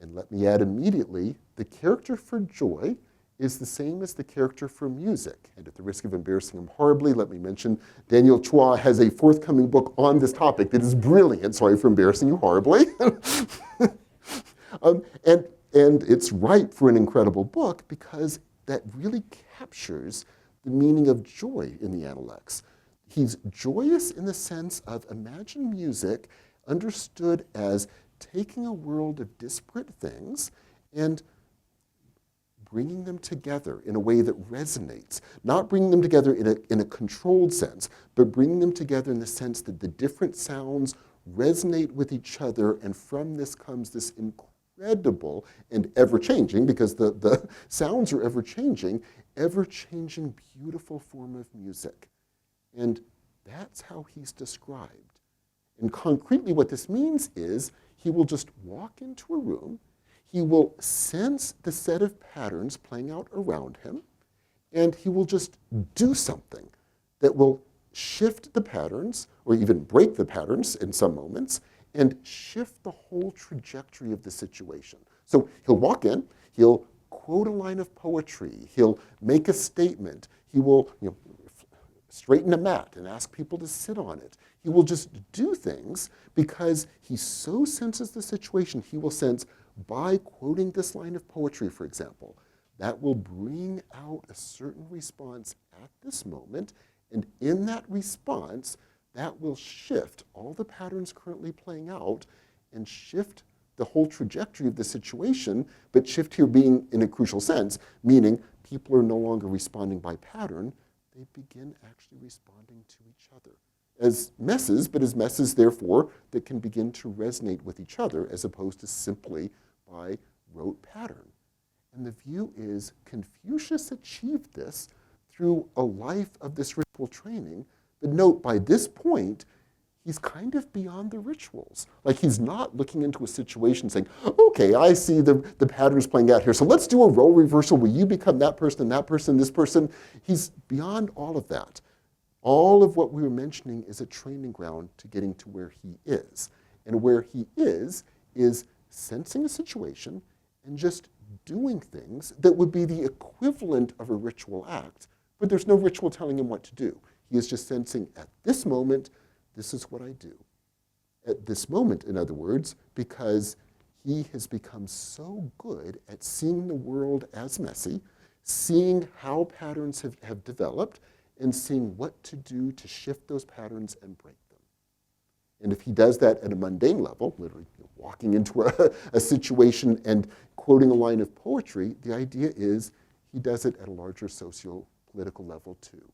And let me add immediately, the character for joy is the same as the character for music. And at the risk of embarrassing him horribly, let me mention Daniel Chua has a forthcoming book on this topic that is brilliant. Sorry for embarrassing you horribly. And it's ripe for an incredible book because that really captures the meaning of joy in the Analects. He's joyous in the sense of imagine music understood as taking a world of disparate things and bringing them together in a way that resonates. Not bringing them together in a controlled sense, but bringing them together in the sense that the different sounds resonate with each other, and from this comes this incredible and ever-changing, because the sounds are ever-changing, beautiful form of music. And that's how he's described. And concretely what this means is he will just walk into a room, he will sense the set of patterns playing out around him, and he will just do something that will shift the patterns, or even break the patterns in some moments, and shift the whole trajectory of the situation. So he'll walk in, he'll quote a line of poetry, he'll make a statement, he will straighten a mat and ask people to sit on it. He will just do things because he so senses the situation. He will sense, by quoting this line of poetry, for example, that will bring out a certain response at this moment, and in that response, that will shift all the patterns currently playing out and shift the whole trajectory of the situation, but shift here being in a crucial sense, meaning people are no longer responding by pattern, they begin actually responding to each other as messes, but as messes, therefore, that can begin to resonate with each other as opposed to simply by rote pattern. And the view is Confucius achieved this through a life of this ritual training. But note, by this point, he's kind of beyond the rituals. Like, he's not looking into a situation saying, okay, I see the patterns playing out here, so let's do a role reversal where you become that person, this person. He's beyond all of that. All of what we were mentioning is a training ground to getting to where he is. And where he is sensing a situation and just doing things that would be the equivalent of a ritual act, but there's no ritual telling him what to do. He is just sensing, at this moment, this is what I do. At this moment, in other words, because he has become so good at seeing the world as messy, seeing how patterns have developed, and seeing what to do to shift those patterns and break them. And if he does that at a mundane level, literally walking into a situation and quoting a line of poetry, the idea is he does it at a larger socio-political level too.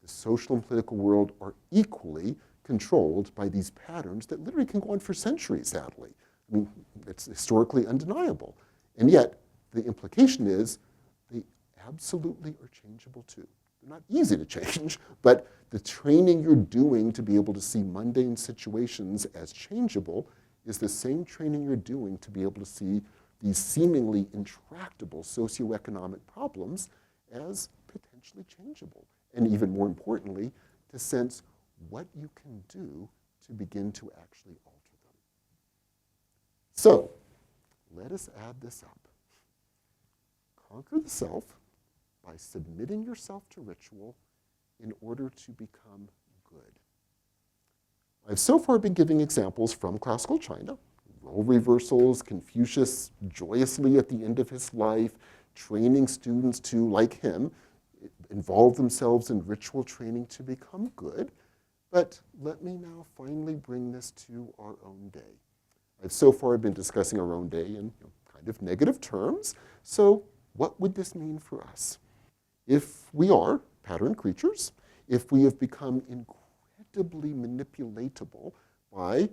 The social and political world are equally controlled by these patterns that literally can go on for centuries, sadly. I mean, it's historically undeniable. And yet, the implication is they absolutely are changeable too. They're not easy to change, but the training you're doing to be able to see mundane situations as changeable is the same training you're doing to be able to see these seemingly intractable socioeconomic problems as potentially changeable. And even more importantly, to sense what you can do to begin to actually alter them. So, let us add this up. Conquer the self by submitting yourself to ritual in order to become good. I've so far been giving examples from classical China, role reversals, Confucius joyously at the end of his life, training students to, like him, involve themselves in ritual training to become good. But let me now finally bring this to our own day. I've so far been discussing our own day in kind of negative terms. So what would this mean for us? If we are pattern creatures, if we have become incredibly manipulatable by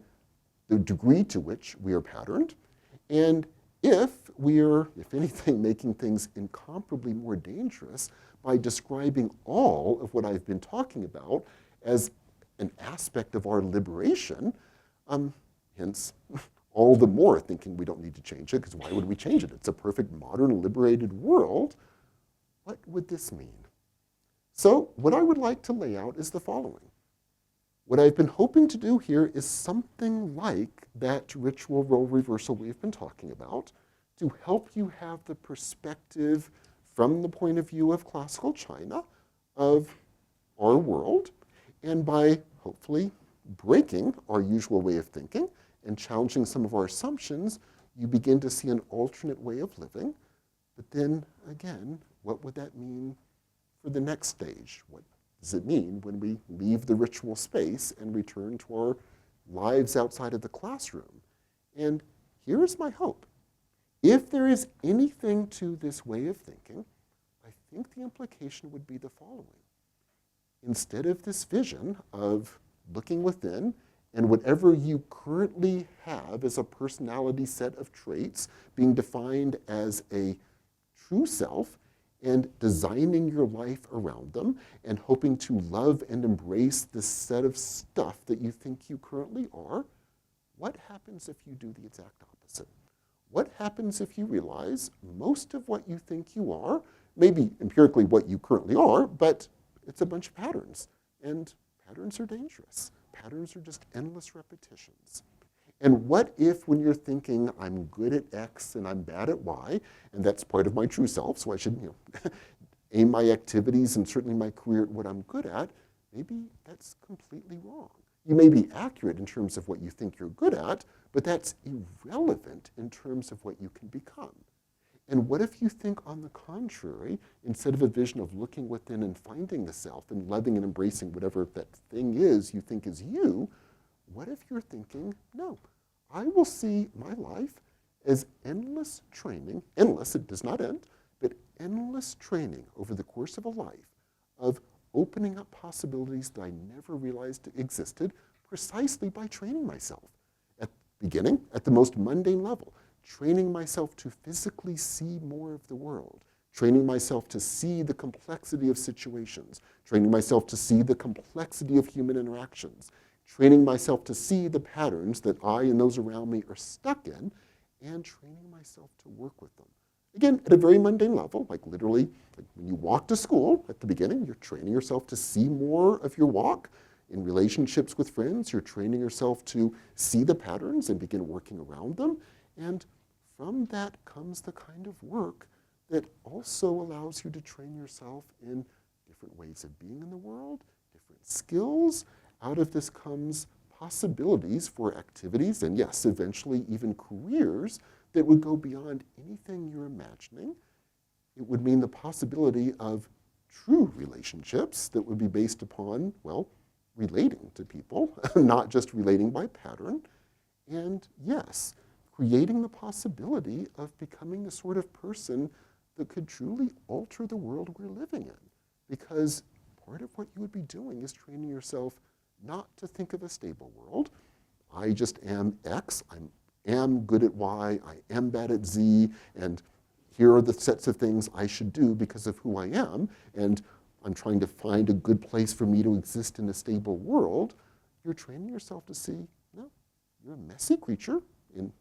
the degree to which we are patterned, and if we are, if anything, making things incomparably more dangerous by describing all of what I've been talking about as an aspect of our liberation, hence all the more thinking we don't need to change it, because why would we change it? It's a perfect modern liberated world. What would this mean? So what I would like to lay out is the following. What I've been hoping to do here is something like that ritual role reversal we've been talking about, to help you have the perspective from the point of view of classical China of our world, and by hopefully breaking our usual way of thinking and challenging some of our assumptions, you begin to see an alternate way of living. But then again, what would that mean for the next stage? What does it mean when we leave the ritual space and return to our lives outside of the classroom? And here is my hope. If there is anything to this way of thinking, I think the implication would be the following. Instead of this vision of looking within and whatever you currently have as a personality set of traits being defined as a true self and designing your life around them and hoping to love and embrace this set of stuff that you think you currently are, what happens if you do the exact opposite? What happens if you realize most of what you think you are, maybe empirically what you currently are, but it's a bunch of patterns, and patterns are dangerous. Patterns are just endless repetitions. And what if when you're thinking, I'm good at X and I'm bad at Y, and that's part of my true self, so I should aim my activities and certainly my career at what I'm good at, maybe that's completely wrong. You may be accurate in terms of what you think you're good at, but that's irrelevant in terms of what you can become. And what if you think, on the contrary, instead of a vision of looking within and finding the self and loving and embracing whatever that thing is you think is you, what if you're thinking, no, I will see my life as endless training, endless, it does not end, but endless training over the course of a life of opening up possibilities that I never realized existed precisely by training myself. At the beginning, at the most mundane level, training myself to physically see more of the world, training myself to see the complexity of situations, training myself to see the complexity of human interactions, training myself to see the patterns that I and those around me are stuck in, and training myself to work with them. Again, at a very mundane level, like literally, like when you walk to school at the beginning, you're training yourself to see more of your walk. In relationships with friends, you're training yourself to see the patterns and begin working around them. And from that comes the kind of work that also allows you to train yourself in different ways of being in the world, different skills. Out of this comes possibilities for activities and, yes, eventually even careers that would go beyond anything you're imagining. It would mean the possibility of true relationships that would be based upon, well, relating to people, not just relating by pattern. And yes, creating the possibility of becoming the sort of person that could truly alter the world we're living in. Because part of what you would be doing is training yourself not to think of a stable world. I just am X, I am good at Y, I am bad at Z, and here are the sets of things I should do because of who I am, and I'm trying to find a good place for me to exist in a stable world. You're training yourself to see, no, you're a messy creature in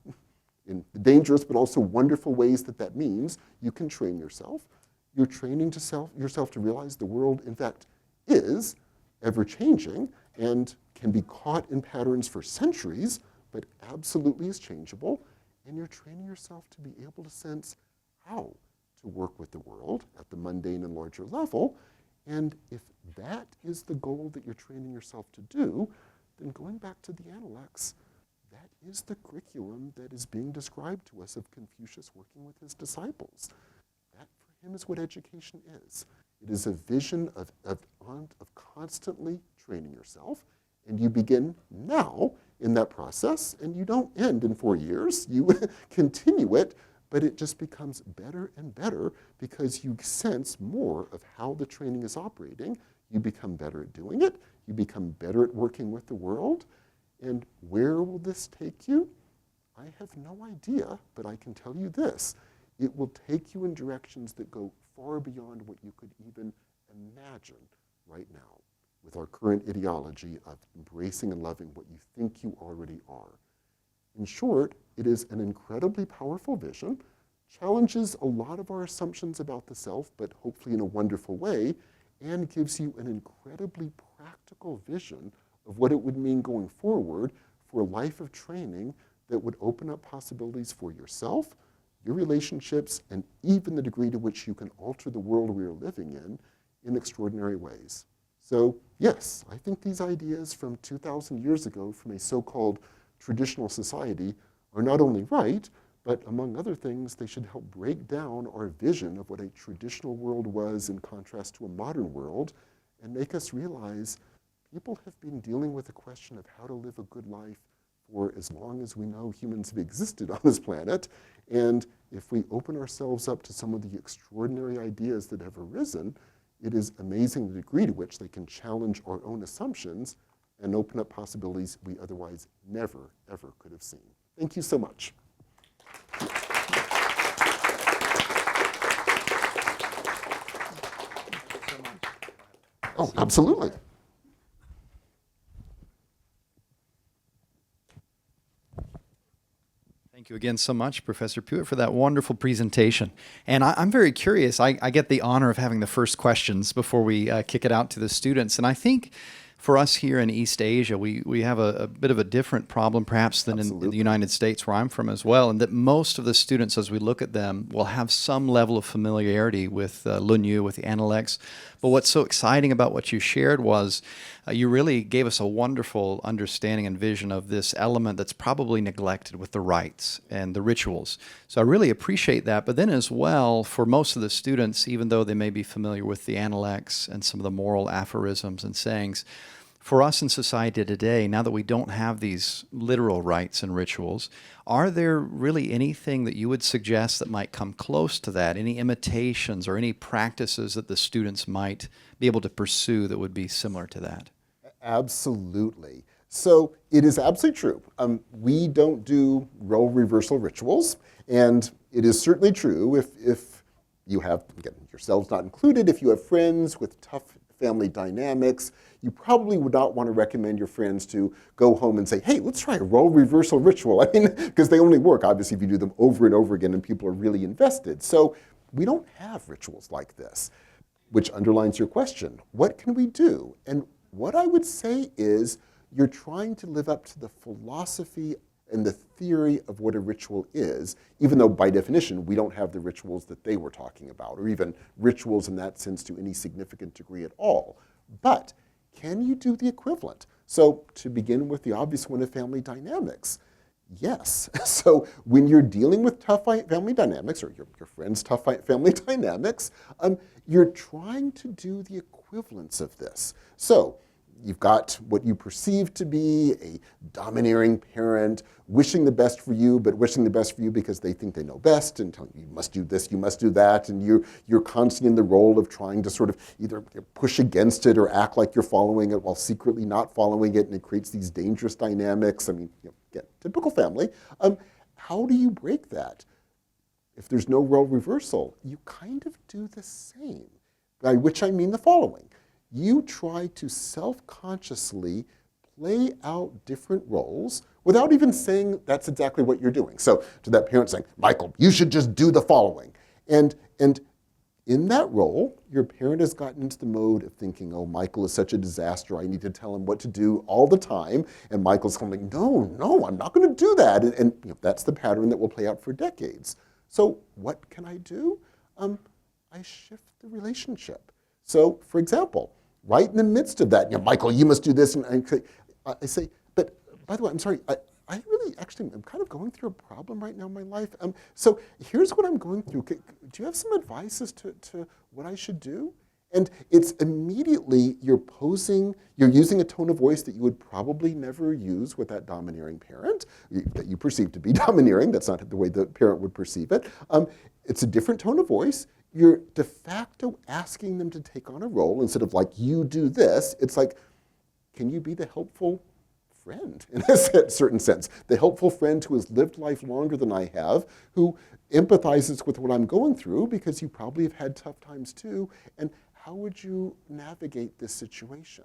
dangerous but also wonderful ways that means. You can train yourself. You're training yourself to realize the world, in fact, is ever-changing and can be caught in patterns for centuries, but absolutely is changeable. And you're training yourself to be able to sense how to work with the world at the mundane and larger level. And if that is the goal that you're training yourself to do, then going back to the Analects, that is the curriculum that is being described to us of Confucius working with his disciples. That, for him, is what education is. It is a vision of constantly training yourself, and you begin now in that process, and you don't end in 4 years. You continue it, but it just becomes better and better because you sense more of how the training is operating. You become better at doing it. You become better at working with the world. And where will this take you? I have no idea, but I can tell you this. It will take you in directions that go far beyond what you could even imagine right now with our current ideology of embracing and loving what you think you already are. In short, it is an incredibly powerful vision, challenges a lot of our assumptions about the self, but hopefully in a wonderful way, and gives you an incredibly practical vision of what it would mean going forward for a life of training that would open up possibilities for yourself, your relationships, and even the degree to which you can alter the world we are living in extraordinary ways. So yes, I think these ideas from 2,000 years ago from a so-called traditional society are not only right, but among other things, they should help break down our vision of what a traditional world was in contrast to a modern world and make us realize people have been dealing with the question of how to live a good life for as long as we know humans have existed on this planet. And if we open ourselves up to some of the extraordinary ideas that have arisen, it is amazing the degree to which they can challenge our own assumptions and open up possibilities we otherwise never, ever could have seen. Thank you so much. Oh, absolutely. Thank you again so much, Professor Pewitt, for that wonderful presentation. And I'm very curious. I get the honor of having the first questions before we kick it out to the students. And I think for us here in East Asia, we have a bit of a different problem perhaps than in the United States, where I'm from as well, and that most of the students, as we look at them, will have some level of familiarity with Lunyu, with the Analects. But what's so exciting about what you shared was you really gave us a wonderful understanding and vision of this element that's probably neglected with the rites and the rituals. So I really appreciate that. But then as well, for most of the students, even though they may be familiar with the Analects and some of the moral aphorisms and sayings, for us in society today, now that we don't have these literal rites and rituals, are there really anything that you would suggest that might come close to that? Any imitations or any practices that the students might be able to pursue that would be similar to that? Absolutely. So it is absolutely true. We don't do role reversal rituals, and it is certainly true if you have, again, yourselves not included, if you have friends with tough family dynamics, you probably would not want to recommend your friends to go home and say, hey, let's try a role reversal ritual. I mean, because they only work, obviously, if you do them over and over again and people are really invested. So we don't have rituals like this, which underlines your question. What can we do? And what I would say is you're trying to live up to the philosophy and the theory of what a ritual is, even though by definition we don't have the rituals that they were talking about, or even rituals in that sense to any significant degree at all. But can you do the equivalent? So to begin with the obvious one of family dynamics, yes. So when you're dealing with tough family dynamics, or your friend's tough family dynamics, you're trying to do the equivalence of this. So you've got what you perceive to be a domineering parent wishing the best for you, but wishing the best for you because they think they know best and telling you, you must do this, you must do that, and you're constantly in the role of trying to sort of either push against it or act like you're following it while secretly not following it, and it creates these dangerous dynamics. I mean, again, typical family. How do you break that? If there's no role reversal, you kind of do the same, by which I mean the following. You try to self-consciously play out different roles without even saying that's exactly what you're doing. So to that parent saying, Michael, you should just do the following. And in that role, your parent has gotten into the mode of thinking, oh, Michael is such a disaster, I need to tell him what to do all the time. And Michael's going, no, I'm not going to do that. And that's the pattern that will play out for decades. So what can I do? I shift the relationship. So for example, right in the midst of that, Michael, you must do this. And I say, but by the way, I'm sorry, I really actually am kind of going through a problem right now in my life. So here's what I'm going through. Do you have some advice as to what I should do? And it's immediately you're using a tone of voice that you would probably never use with that domineering parent, that you perceive to be domineering. That's not the way the parent would perceive it. It's a different tone of voice. You're de facto asking them to take on a role instead of like, you do this. It's like, can you be the helpful friend in a certain sense? The helpful friend who has lived life longer than I have, who empathizes with what I'm going through because you probably have had tough times too. And how would you navigate this situation?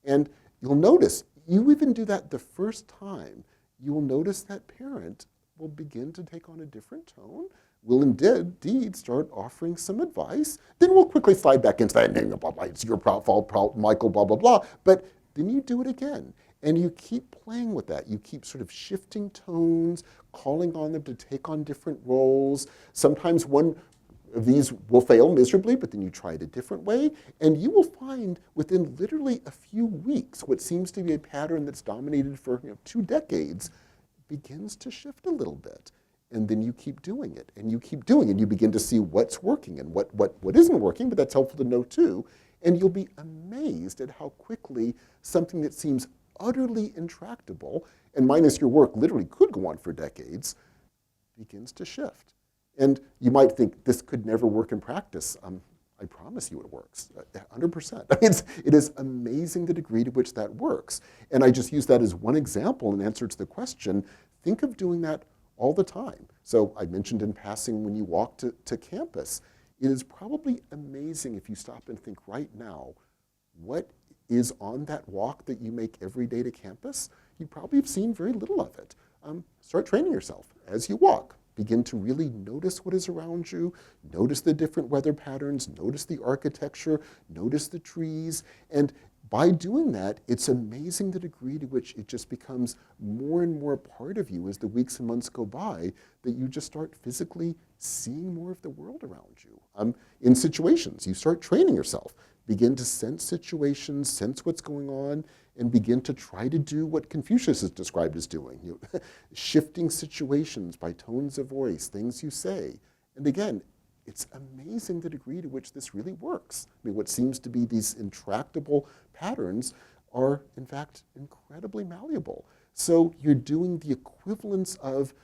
And you'll notice, you even do that the first time, you will notice that parent will begin to take on a different tone, will indeed start offering some advice. Then we'll quickly slide back into that, blah, blah, it's your fault, Michael, blah, blah, blah. But then you do it again. And you keep playing with that. You keep sort of shifting tones, calling on them to take on different roles. Sometimes one of these will fail miserably, but then you try it a different way, and you will find within literally a few weeks, what seems to be a pattern that's dominated for 2 decades begins to shift a little bit. And then you keep doing it, and you keep doing it, and you begin to see what's working and what isn't working, but that's helpful to know too. And you'll be amazed at how quickly something that seems utterly intractable, and minus your work literally could go on for decades, begins to shift. And you might think this could never work in practice. I promise you it works, 100%. I mean, it is amazing the degree to which that works. And I just use that as one example in answer to the question. Think of doing that all the time. So I mentioned in passing when you walk to campus, it is probably amazing if you stop and think right now, what is on that walk that you make every day to campus? You probably have seen very little of it. Start training yourself as you walk. Begin to really notice what is around you, notice the different weather patterns, notice the architecture, notice the trees, and by doing that, it's amazing the degree to which it just becomes more and more a part of you as the weeks and months go by, that you just start physically seeing more of the world around you. In situations, you start training yourself. Begin to sense situations, sense what's going on, and begin to try to do what Confucius is described as doing. Shifting situations by tones of voice, things you say. And again, it's amazing the degree to which this really works. I mean, what seems to be these intractable patterns are, in fact, incredibly malleable. So you're doing the equivalence of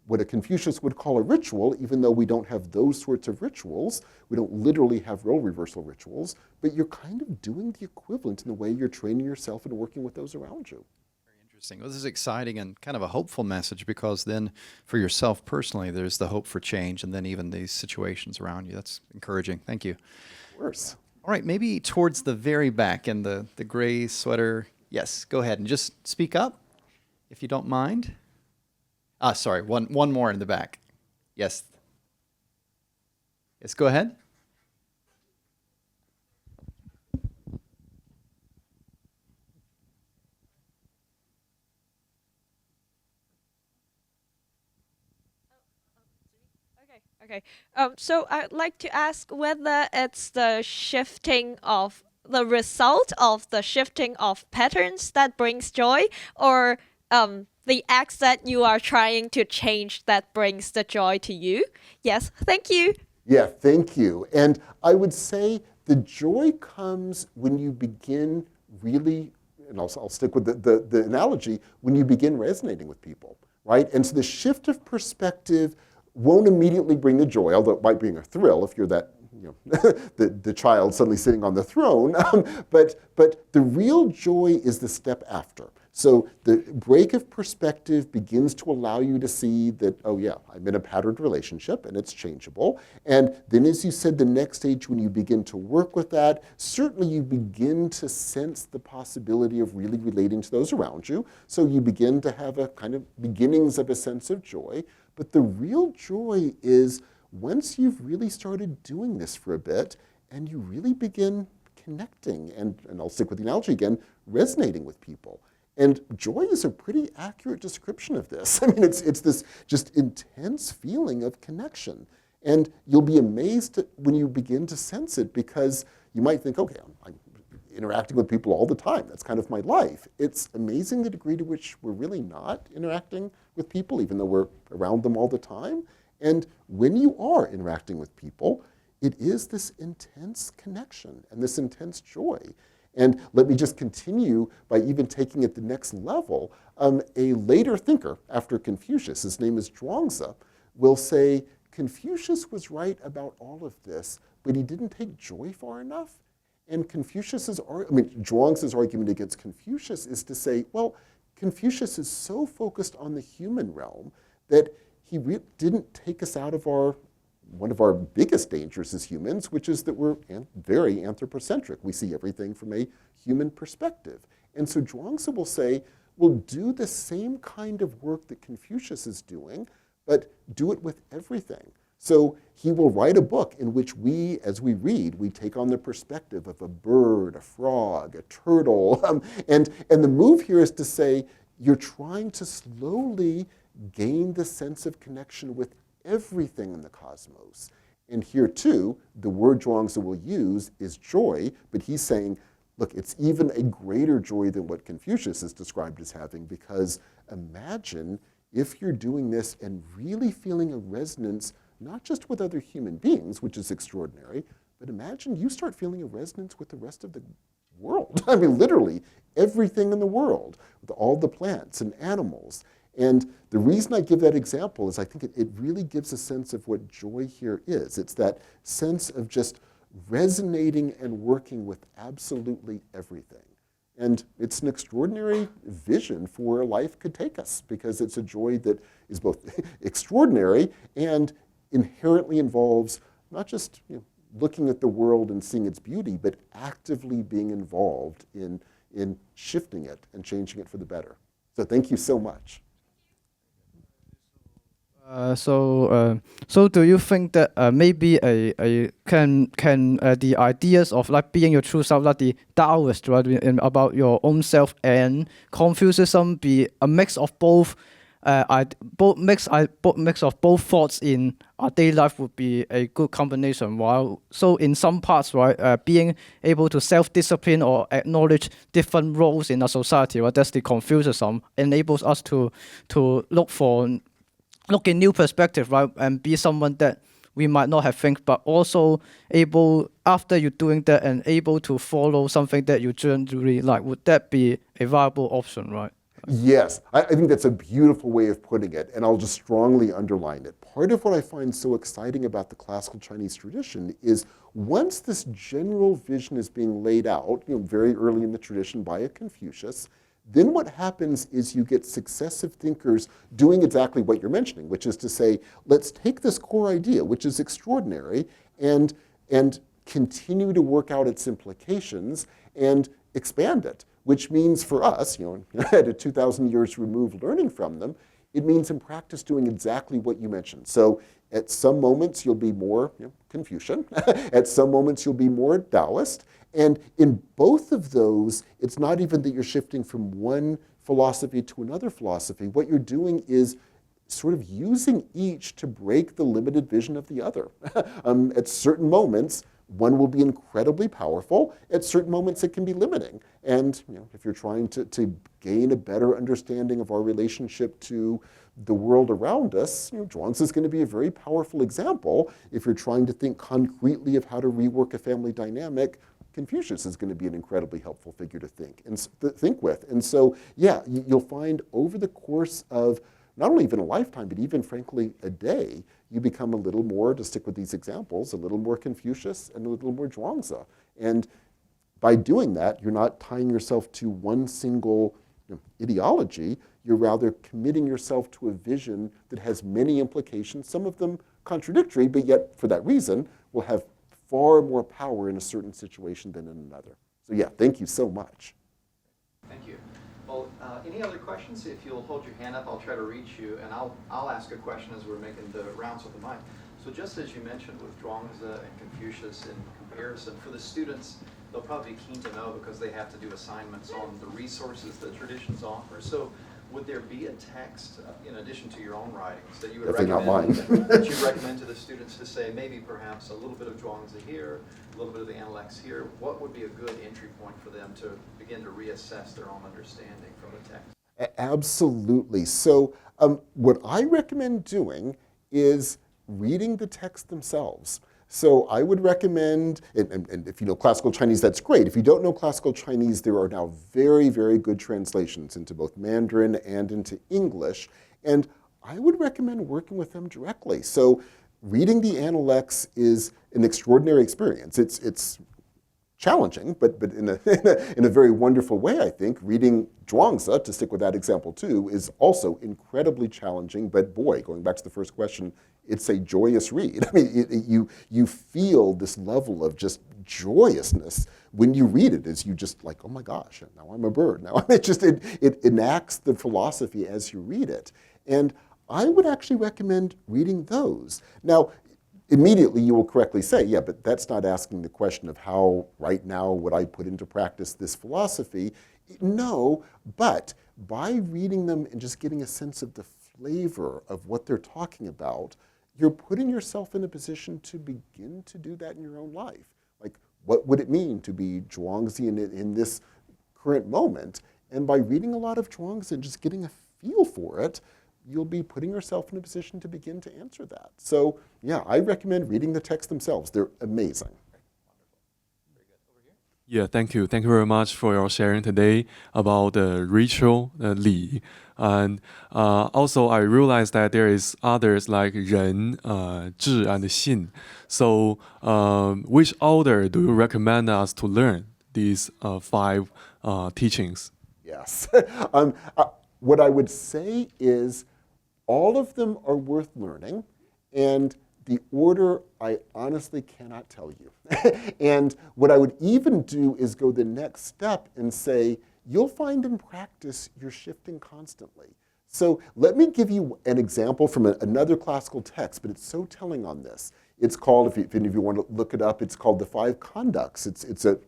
what a Confucius would call a ritual, even though we don't have those sorts of rituals. We don't literally have role reversal rituals, but you're kind of doing the equivalent in the way you're training yourself and working with those around you. Very interesting. Well, this is exciting and kind of a hopeful message, because then for yourself personally, there's the hope for change, and then even these situations around you. That's encouraging. Thank you. Of course. All right, maybe towards the very back in the gray sweater. Yes, go ahead and just speak up if you don't mind. Sorry, one more in the back. Yes. Yes, go ahead. Okay. So I'd like to ask whether it's the result of the shifting of patterns that brings joy, or the acts that you are trying to change that brings the joy to you. Yes, thank you. Yeah, thank you. And I would say the joy comes when you begin really, and I'll stick with the analogy, when you begin resonating with people, right? And so the shift of perspective won't immediately bring the joy, although it might bring a thrill if you're that, the child suddenly sitting on the throne. But the real joy is the step after. So the break of perspective begins to allow you to see that, oh yeah, I'm in a patterned relationship and it's changeable. And then, as you said, the next stage when you begin to work with that, certainly you begin to sense the possibility of really relating to those around you. So you begin to have a kind of beginnings of a sense of joy. But the real joy is once you've really started doing this for a bit and you really begin connecting, and I'll stick with the analogy again, resonating with people. And joy is a pretty accurate description of this. I mean, it's this just intense feeling of connection. And you'll be amazed when you begin to sense it, because you might think, okay, I'm interacting with people all the time. That's kind of my life. It's amazing the degree to which we're really not interacting with people, even though we're around them all the time. And when you are interacting with people, it is this intense connection and this intense joy. And let me just continue by even taking it the next level. A later thinker after Confucius, his name is Zhuangzi, will say Confucius was right about all of this, but he didn't take joy far enough. And Zhuangzi's argument against Confucius is to say, well, Confucius is so focused on the human realm that he didn't take us out of one of our biggest dangers as humans, which is that we're very anthropocentric. We see everything from a human perspective. And so Zhuangzi will say, well, do the same kind of work that Confucius is doing, but do it with everything. So he will write a book in which we, as we read, we take on the perspective of a bird, a frog, a turtle. And the move here is to say, you're trying to slowly gain the sense of connection with everything in the cosmos. And here, too, the word Zhuangzi will use is joy, but he's saying, look, it's even a greater joy than what Confucius is described as having, because imagine if you're doing this and really feeling a resonance, not just with other human beings, which is extraordinary, but imagine you start feeling a resonance with the rest of the world. I mean, literally, everything in the world, with all the plants and animals. And the reason I give that example is I think it really gives a sense of what joy here is. It's that sense of just resonating and working with absolutely everything. And it's an extraordinary vision for where life could take us, because it's a joy that is both extraordinary and inherently involves not just looking at the world and seeing its beauty, but actively being involved in shifting it and changing it for the better. So thank you so much. So do you think that maybe the ideas of like being your true self, like the Taoist, right, and about your own self, and Confucianism be a mix of both, mix of both thoughts in our daily life would be a good combination. While so in some parts, right, being able to self-discipline or acknowledge different roles in a society, right, that's the Confucianism enables us to look in new perspective, right, and be someone that we might not have think, but also able, after you're doing that, and able to follow something that you generally like. Would that be a viable option, right? Yes, I think that's a beautiful way of putting it, and I'll just strongly underline it. Part of what I find so exciting about the classical Chinese tradition is once this general vision is being laid out, very early in the tradition by a Confucius, then what happens is you get successive thinkers doing exactly what you're mentioning, which is to say, let's take this core idea, which is extraordinary, and continue to work out its implications and expand it, which means for us, at 2,000 years removed learning from them, it means in practice doing exactly what you mentioned. So at some moments you'll be more Confucian, at some moments you'll be more Taoist, and in both of those, it's not even that you're shifting from one philosophy to another philosophy. What you're doing is sort of using each to break the limited vision of the other. At certain moments, one will be incredibly powerful. At certain moments, it can be limiting. And if you're trying to gain a better understanding of our relationship to the world around us, Zhuangzi is going to be a very powerful example. If you're trying to think concretely of how to rework a family dynamic, Confucius is going to be an incredibly helpful figure to think with. And so, yeah, you'll find over the course of not only even a lifetime, but even, frankly, a day, you become a little more, to stick with these examples, a little more Confucius and a little more Zhuangzi. And by doing that, you're not tying yourself to one single ideology. You're rather committing yourself to a vision that has many implications, some of them contradictory, but yet, for that reason, will have far more power in a certain situation than in another. So yeah, thank you so much. Thank you. Well, any other questions? If you'll hold your hand up, I'll try to reach you, and I'll ask a question as we're making the rounds with the mic. So just as you mentioned with Zhuangzi and Confucius in comparison, for the students, they'll probably be keen to know because they have to do assignments on the resources that traditions offer. So would there be a text, in addition to your own writings, that you would that you recommend to the students to say maybe perhaps a little bit of Zhuangzi here, a little bit of the Analects here? What would be a good entry point for them to begin to reassess their own understanding from the text? Absolutely. So what I recommend doing is reading the text themselves. So I would recommend, and if you know classical Chinese, that's great. If you don't know classical Chinese, there are now very, very good translations into both Mandarin and into English. And I would recommend working with them directly. So reading the Analects is an extraordinary experience. It's challenging, but in a very wonderful way, I think. Reading Zhuangzi, to stick with that example too, is also incredibly challenging. But boy, going back to the first question, it's a joyous read. I mean, you feel this level of just joyousness when you read it, as you just like, oh my gosh, now I'm a bird. Now it enacts the philosophy as you read it. And I would actually recommend reading those. Now, immediately you will correctly say, yeah, but that's not asking the question of how right now would I put into practice this philosophy. No, but by reading them and just getting a sense of the flavor of what they're talking about, you're putting yourself in a position to begin to do that in your own life. Like, what would it mean to be zhuangzi in this current moment? And by reading a lot of zhuangzi and just getting a feel for it, you'll be putting yourself in a position to begin to answer that. So yeah, I recommend reading the text themselves. They're amazing. Yeah, thank you. Thank you very much for your sharing today about the ritual, Li. And also, I realized that there is others like Ren, Zhi, and Xin. So, which order do you recommend us to learn these 5 teachings? Yes. What I would say is all of them are worth learning, and the order I honestly cannot tell you. And what I would even do is go the next step and say, you'll find in practice you're shifting constantly. So let me give you an example from another classical text, but it's so telling on this. It's called, if any of you want to look it up, it's called The Five Conducts. It's an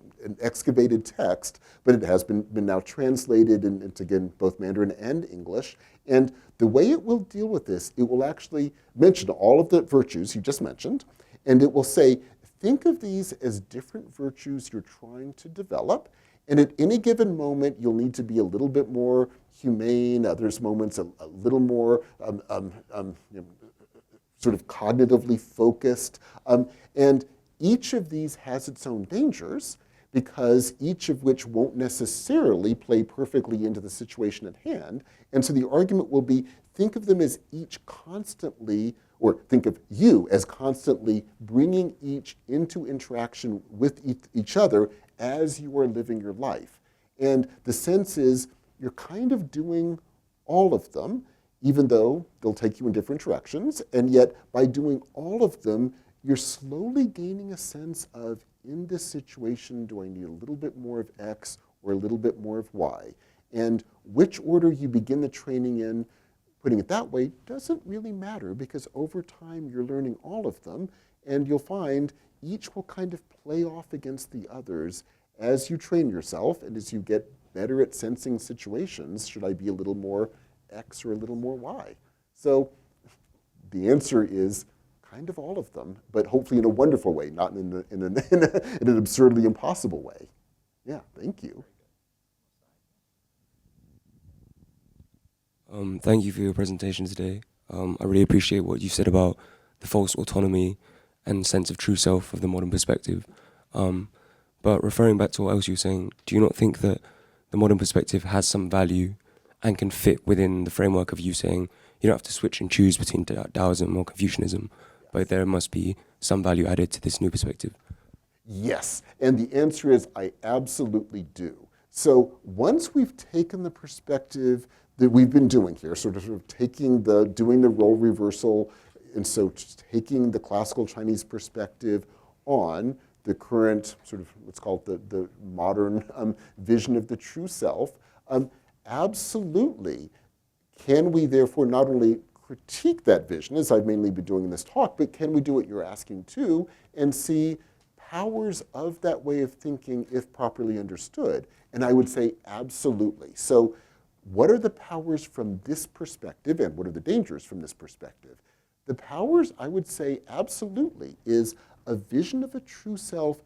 excavated text, but it has been now translated into, again, both Mandarin and English. And the way it will deal with this, it will actually mention all of the virtues you just mentioned, and it will say, think of these as different virtues you're trying to develop, and at any given moment, you'll need to be a little bit more humane, others moments a little more sort of cognitively focused. And each of these has its own dangers, because each of which won't necessarily play perfectly into the situation at hand. And so the argument will be, think of them as each constantly, or think of you as constantly bringing each into interaction with each other as you are living your life. And the sense is, you're kind of doing all of them, even though they'll take you in different directions, and yet by doing all of them, you're slowly gaining a sense of, in this situation, do I need a little bit more of X or a little bit more of Y? And which order you begin the training in, putting it that way, doesn't really matter, because over time you're learning all of them, and you'll find each will kind of play off against the others as you train yourself and as you get better at sensing situations. Should I be a little more X or a little more Y? So the answer is kind of all of them, but hopefully in a wonderful way, not in an absurdly impossible way. Yeah, thank you. Thank you for your presentation today. I really appreciate what you said about the false autonomy and sense of true self of the modern perspective. But referring back to what else you were saying, do you not think that the modern perspective has some value and can fit within the framework of you saying you don't have to switch and choose between Taoism or Confucianism, but there must be some value added to this new perspective? Yes, and the answer is I absolutely do. So once we've taken the perspective that we've been doing here, sort of doing the role reversal, and so taking the classical Chinese perspective on the current sort of, let's call it the modern vision of the true self, absolutely can we therefore not only critique that vision, as I've mainly been doing in this talk, but can we do what you're asking too, and see powers of that way of thinking if properly understood? And I would say absolutely. So what are the powers from this perspective, and what are the dangers from this perspective? The powers, I would say absolutely, is a vision of a true self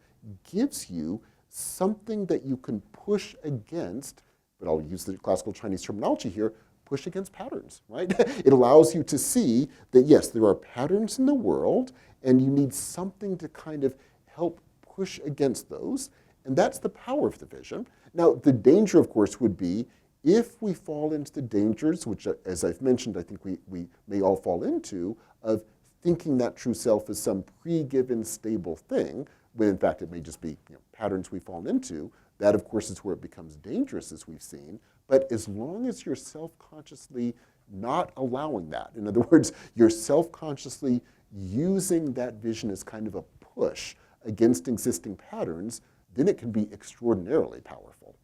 gives you something that you can push against, but I'll use the classical Chinese terminology here, push against patterns, right? It allows you to see that, yes, there are patterns in the world, and you need something to kind of help push against those, and that's the power of the vision. Now, the danger, of course, would be if we fall into the dangers, which, as I've mentioned, I think we may all fall into, of thinking that true self is some pre-given stable thing, when in fact it may just be patterns we fall into. That, of course, is where it becomes dangerous, as we've seen. But as long as you're self-consciously not allowing that, in other words, you're self-consciously using that vision as kind of a push against existing patterns, then it can be extraordinarily powerful.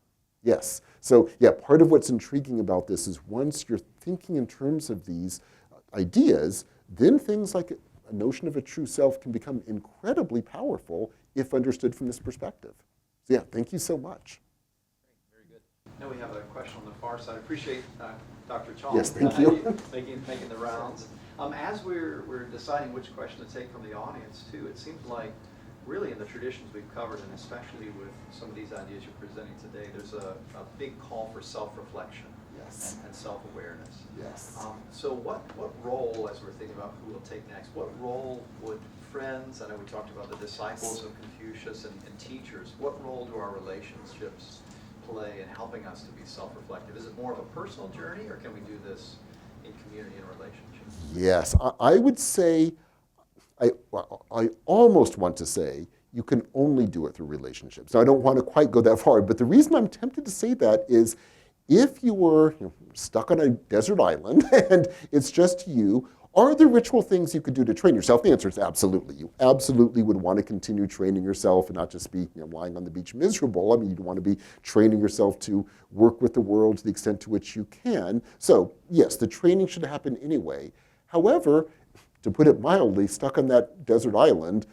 Yes. So yeah, part of what's intriguing about this is once you're thinking in terms of these ideas, then things like a notion of a true self can become incredibly powerful if understood from this perspective. So yeah, thank you so much. Very good. Now we have a question on the far side. I appreciate Dr. Chong. Yes, thank you. Making the rounds. As we're deciding which question to take from the audience too, it seems like really in the traditions we've covered, and especially with some of these ideas you're presenting today, there's a big call for self-reflection. Yes. And self-awareness. Yes. So what role, as we're thinking about who we'll take next, what role would friends, I know we talked about the disciples of Confucius and teachers, what role do our relationships play in helping us to be self-reflective? Is it more of a personal journey, or can we do this in community and relationships? Yes, I would say, I almost want to say, you can only do it through relationships. Now, I don't want to quite go that far, but the reason I'm tempted to say that is if you were stuck on a desert island and it's just you, are there ritual things you could do to train yourself? The answer is absolutely. You absolutely would want to continue training yourself and not just be lying on the beach miserable. I mean, you'd want to be training yourself to work with the world to the extent to which you can. So yes, the training should happen anyway. However, to put it mildly, stuck on that desert island,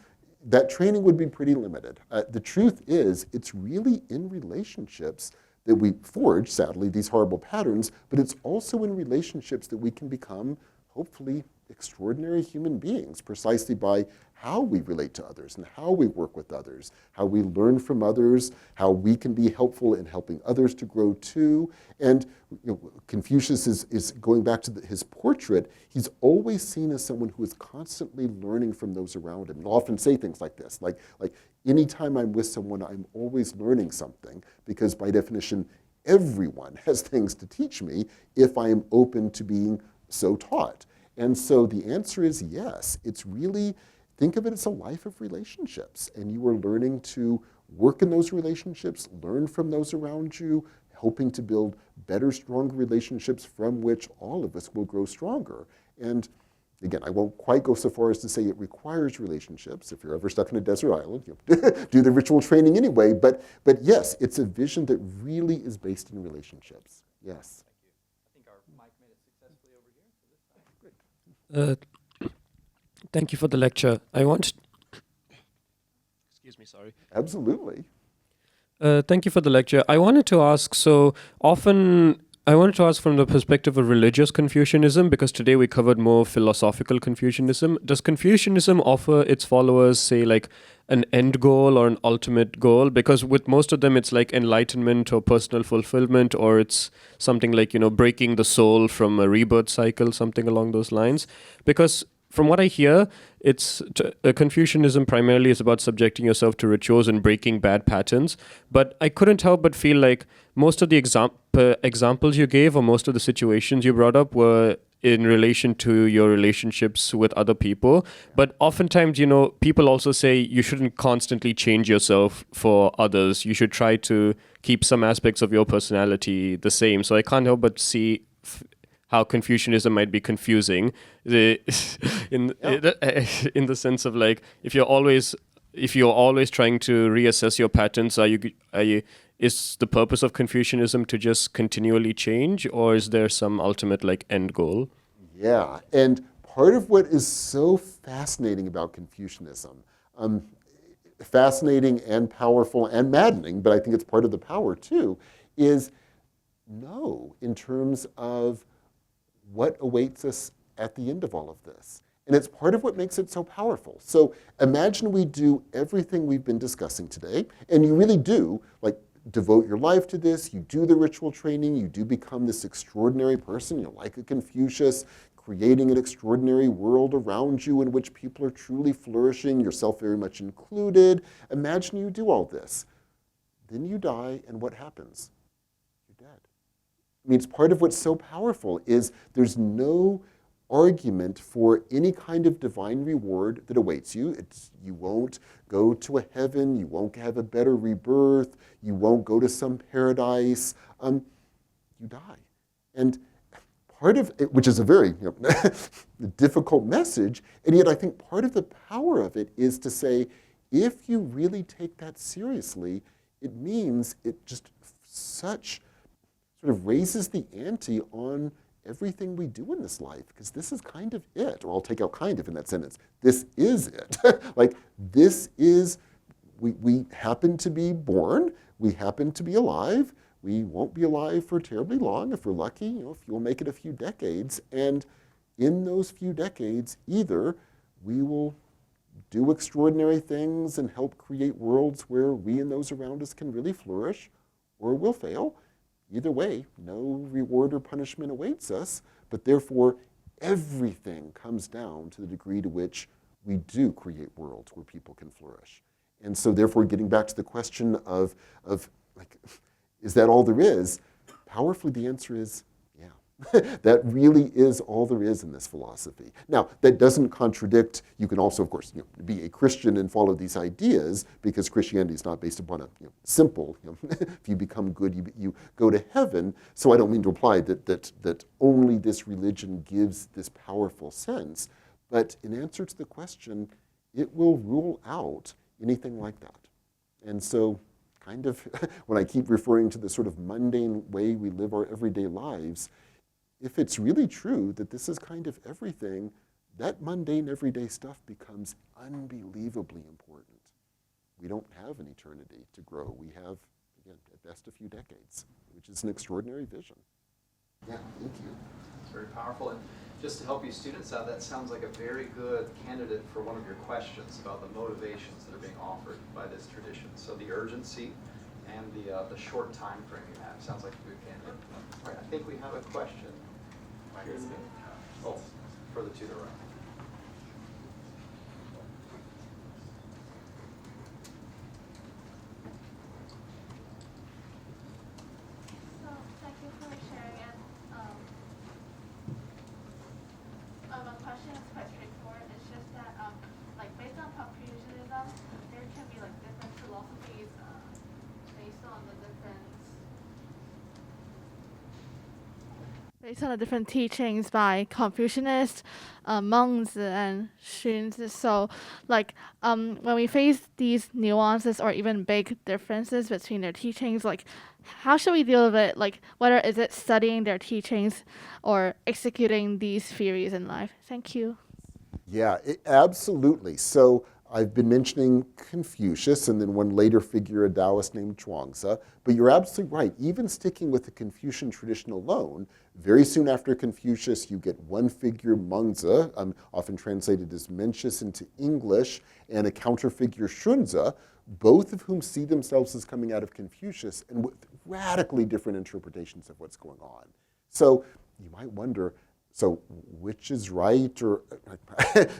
that training would be pretty limited. The truth is, it's really in relationships that we forge, sadly, these horrible patterns, but it's also in relationships that we can become, hopefully, extraordinary human beings, precisely by how we relate to others and how we work with others, how we learn from others, how we can be helpful in helping others to grow too. And Confucius is going back to his portrait, he's always seen as someone who is constantly learning from those around him. He'll often say things like this, like anytime I'm with someone, I'm always learning something, because by definition, everyone has things to teach me if I am open to being so taught. And so the answer is yes. It's really, think of it as a life of relationships. And you are learning to work in those relationships, learn from those around you, hoping to build better, stronger relationships from which all of us will grow stronger. And again, I won't quite go so far as to say it requires relationships. If you're ever stuck on a desert island, do the ritual training anyway. But yes, it's a vision that really is based in relationships. Yes. Thank you for the lecture. Excuse me, sorry. Absolutely. Thank you for the lecture. I wanted to ask, from the perspective of religious Confucianism, because today we covered more philosophical Confucianism. Does Confucianism offer its followers, say, like an end goal or an ultimate goal? Because with most of them, it's like enlightenment or personal fulfillment, or it's something like, breaking the soul from a rebirth cycle, something along those lines. Because from what I hear, Confucianism primarily is about subjecting yourself to rituals and breaking bad patterns. But I couldn't help but feel like most of the examples you gave, or most of the situations you brought up, were in relation to your relationships with other people. But oftentimes, people also say you shouldn't constantly change yourself for others. You should try to keep some aspects of your personality the same. So I can't help but see how Confucianism might be confusing in the sense of, like, if you're always trying to reassess your patterns, is the purpose of Confucianism to just continually change, or is there some ultimate end goal? Yeah, and part of what is so fascinating about Confucianism, fascinating and powerful and maddening, but I think it's part of the power too, is no, in terms of what awaits us at the end of all of this. And it's part of what makes it so powerful. So imagine we do everything we've been discussing today, and you really do, devote your life to this, you do the ritual training, you do become this extraordinary person, like a Confucius, creating an extraordinary world around you in which people are truly flourishing, yourself very much included. Imagine you do all this. Then you die, and what happens? You're dead. I mean, it's part of what's so powerful is there's no argument for any kind of divine reward that awaits you. You won't go to a heaven. You won't have a better rebirth. You won't go to some paradise. You die. And part of it, which is a very difficult message, and yet I think part of the power of it is to say, if you really take that seriously, it means it just sort of raises the ante on everything we do in this life, because this is kind of it. Or I'll take out kind of in that sentence. This is it. Like, this is, we happen to be born, we happen to be alive, we won't be alive for terribly long. If we're lucky, if you'll make it a few decades. And in those few decades, either we will do extraordinary things and help create worlds where we and those around us can really flourish, or we'll fail. Either way, no reward or punishment awaits us, but therefore everything comes down to the degree to which we do create worlds where people can flourish. And so therefore, getting back to the question of like, is that all there is? Powerfully, the answer is, yeah. That really is all there is in this philosophy. Now, that doesn't contradict, you can also, of course, be a Christian and follow these ideas, because Christianity is not based upon a simple, if you become good, you go to heaven. So I don't mean to imply that only this religion gives this powerful sense, but in answer to the question, it will rule out anything like that. And so kind of, when I keep referring to the sort of mundane way we live our everyday lives, if it's really true that this is kind of everything, that mundane everyday stuff becomes unbelievably important. We don't have an eternity to grow. We have, again, at best a few decades, which is an extraordinary vision. Yeah, thank you. It's very powerful. And just to help you students out, that sounds like a very good candidate for one of your questions about the motivations that are being offered by this tradition. So the urgency and the short time frame you have sounds like a good candidate. All right, I think we have a question. Oh, further to the right. So thank you for sharing it. My question is quite straightforward. It's just that, like, based on Confucianism, there can be like different philosophies based on the different teachings by Confucianists, Mengzi and Xunzi. So, like, when we face these nuances or even big differences between their teachings, like, how should we deal with it? Like, whether is it studying their teachings or executing these theories in life? Thank you. Yeah, absolutely. So I've been mentioning Confucius and then one later figure, a Taoist named Chuangzi. But you're absolutely right. Even sticking with the Confucian tradition alone, very soon after Confucius, you get one figure, Mengzi, often translated as Mencius into English, and a counter figure, Xunzi, both of whom see themselves as coming out of Confucius and with radically different interpretations of what's going on. So you might wonder, so which is right? Or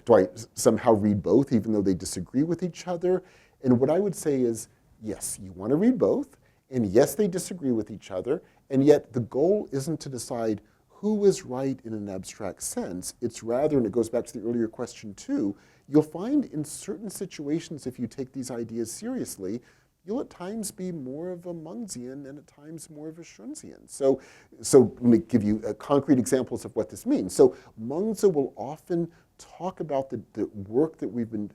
do I somehow read both even though they disagree with each other? And what I would say is, yes, you want to read both. And yes, they disagree with each other. And yet the goal isn't to decide who is right in an abstract sense. It's rather, and it goes back to the earlier question too, you'll find in certain situations, if you take these ideas seriously, you'll at times be more of a Mengzian and at times more of a Xunzian. So let me give you concrete examples of what this means. So Mengzi will often talk about the work that we've been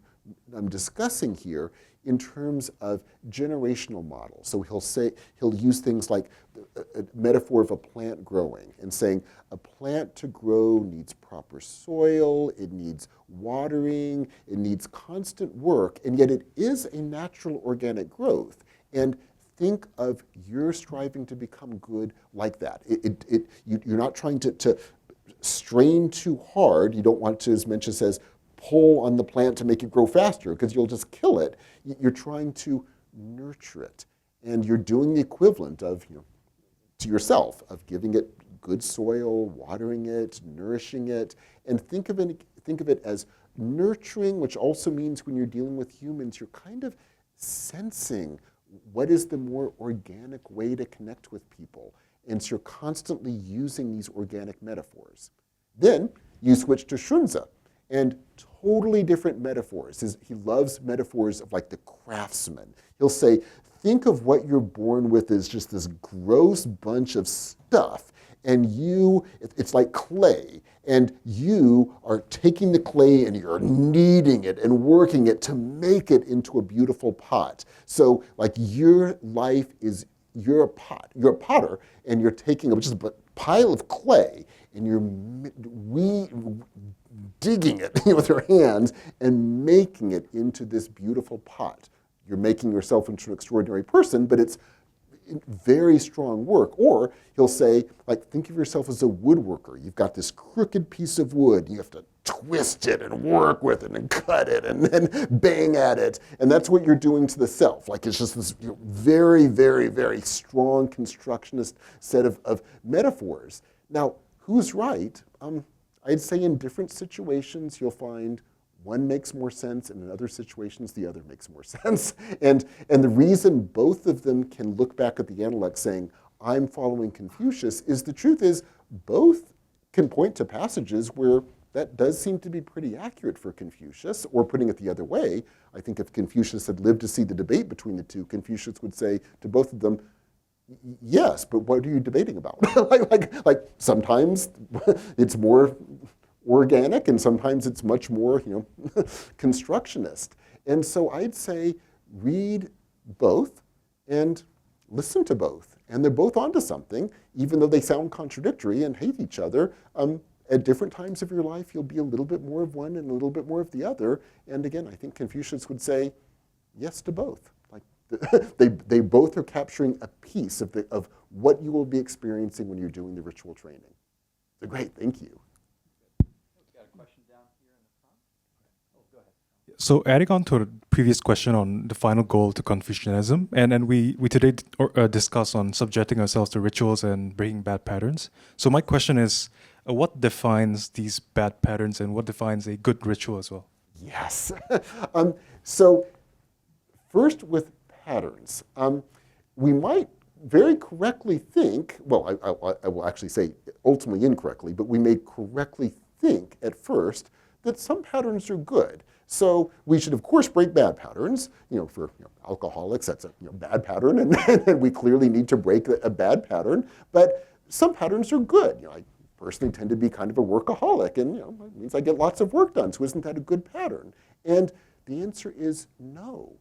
discussing here in terms of generational models. So he'll use things like a metaphor of a plant growing and saying a plant to grow needs proper soil, it needs watering, it needs constant work, and yet it is a natural organic growth. And think of your striving to become good like that. You're not trying to strain too hard. You don't want to, as Mencius says, pull on the plant to make it grow faster because you'll just kill it. You're trying to nurture it. And you're doing the equivalent of, to yourself, of giving it good soil, watering it, nourishing it. And think of it as nurturing, which also means when you're dealing with humans, you're kind of sensing what is the more organic way to connect with people. And so you're constantly using these organic metaphors. Then you switch to Xunzi. And totally different metaphors. He loves metaphors of like the craftsman. He'll say, think of what you're born with as just this gross bunch of stuff. And it's like clay. And you are taking the clay and you're kneading it and working it to make it into a beautiful pot. So like your life is, you're a potter and you're taking just pile of clay and you're digging it with your hands and making it into this beautiful pot. You're making yourself into an extraordinary person, but it's very strong work. Or he'll say, like, think of yourself as a woodworker. You've got this crooked piece of wood. You have to twist it and work with it and cut it and then bang at it. And that's what you're doing to the self. Like, it's just this very, very, very strong constructionist set of metaphors. Now, who's right? I'd say in different situations you'll find one makes more sense, and in other situations the other makes more sense. And the reason both of them can look back at the analect saying, I'm following Confucius, is the truth is both can point to passages where that does seem to be pretty accurate for Confucius. Or putting it the other way, I think if Confucius had lived to see the debate between the two, Confucius would say to both of them, yes, but what are you debating about? like sometimes it's more organic and sometimes it's much more constructionist. And so I'd say read both and listen to both. And they're both onto something, even though they sound contradictory and hate each other. At different times of your life, you'll be a little bit more of one and a little bit more of the other. And again, I think Confucius would say yes to both. They both are capturing a piece of what you will be experiencing when you're doing the ritual training. So great, thank you. So adding on to the previous question on the final goal to Confucianism, and we today discuss on subjecting ourselves to rituals and breaking bad patterns. So my question is, what defines these bad patterns and what defines a good ritual as well? Yes. So first with patterns, we might very correctly think, well, I will actually say ultimately incorrectly, but we may correctly think at first that some patterns are good. So we should, of course, break bad patterns. For alcoholics, that's a bad pattern, and we clearly need to break a bad pattern. But some patterns are good. I personally tend to be kind of a workaholic, and it means I get lots of work done. So isn't that a good pattern? And the answer is no,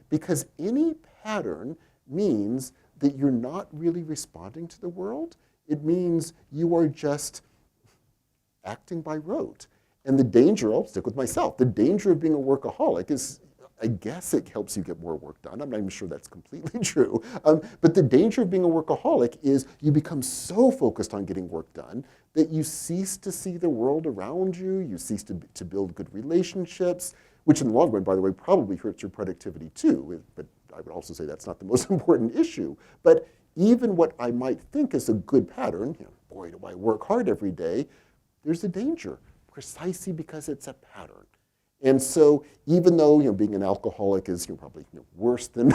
because any pattern means that you're not really responding to the world. It means you are just acting by rote. And the danger, I'll stick with myself, the danger of being a workaholic is, I guess it helps you get more work done. I'm not even sure that's completely true. But the danger of being a workaholic is you become so focused on getting work done that you cease to see the world around you, you cease to build good relationships, which in the long run, by the way, probably hurts your productivity too. But I would also say that's not the most important issue. But even what I might think is a good pattern, boy, do I work hard every day, there's a danger. Precisely because it's a pattern. And so even though being an alcoholic is probably worse than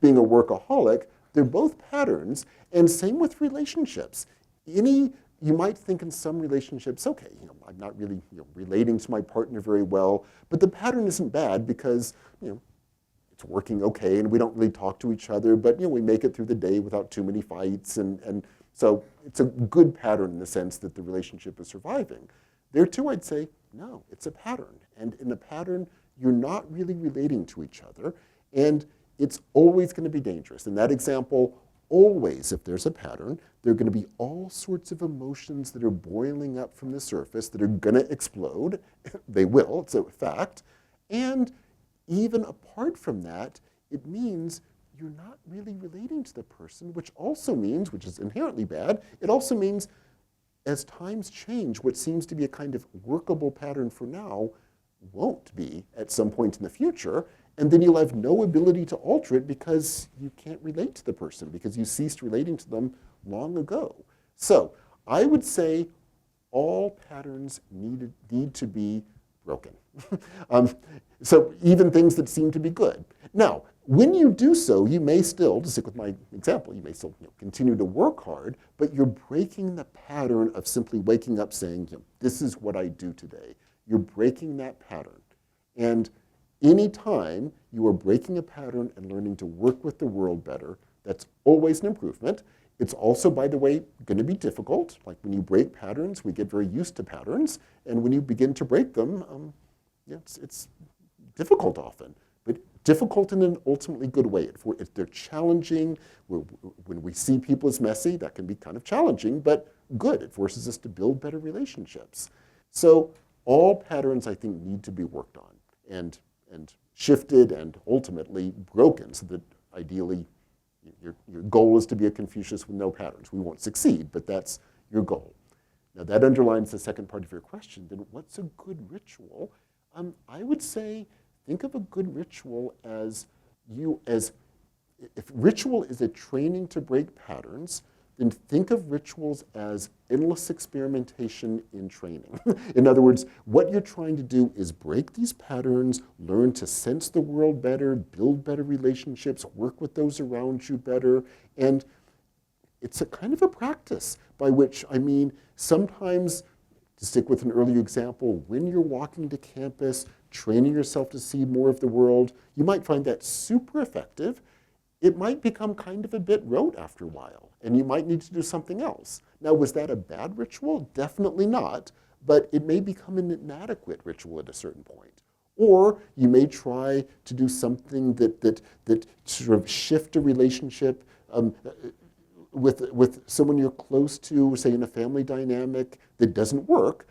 being a workaholic, they're both patterns. And same with relationships. You might think in some relationships, okay, I'm not really relating to my partner very well, but the pattern isn't bad because it's working okay and we don't really talk to each other, but we make it through the day without too many fights. And so it's a good pattern in the sense that the relationship is surviving. There too, I'd say, no, it's a pattern. And in a pattern, you're not really relating to each other, and it's always going to be dangerous. In that example, always, if there's a pattern, there are going to be all sorts of emotions that are boiling up from the surface that are going to explode. They will, it's a fact. And even apart from that, it means you're not really relating to the person, which also means, which is inherently bad, it also means as times change, what seems to be a kind of workable pattern for now won't be at some point in the future, and then you'll have no ability to alter it because you can't relate to the person, because you ceased relating to them long ago. So I would say all patterns need to be broken. So even things that seem to be good. Now, when you do so, you may still, to stick with my example, you may still continue to work hard, but you're breaking the pattern of simply waking up saying, this is what I do today. You're breaking that pattern. And any time you are breaking a pattern and learning to work with the world better, that's always an improvement. It's also, by the way, going to be difficult. Like when you break patterns, we get very used to patterns. And when you begin to break them, it's difficult often. But difficult in an ultimately good way. If they're challenging, when we see people as messy, that can be kind of challenging, but good. It forces us to build better relationships. So all patterns, I think, need to be worked on and shifted and ultimately broken so that ideally your goal is to be a Confucius with no patterns. We won't succeed, but that's your goal. Now that underlines the second part of your question. Then what's a good ritual? I would say think of a good ritual as if ritual is a training to break patterns, then think of rituals as endless experimentation in training. In other words, what you're trying to do is break these patterns, learn to sense the world better, build better relationships, work with those around you better, and it's a kind of a practice by which, I mean, sometimes, to stick with an earlier example, when you're walking to campus, training yourself to see more of the world, you might find that super effective. It might become kind of a bit rote after a while, and you might need to do something else. Now, was that a bad ritual? Definitely not, but it may become an inadequate ritual at a certain point. Or you may try to do something that sort of shift a relationship with someone you're close to, say in a family dynamic, that doesn't work.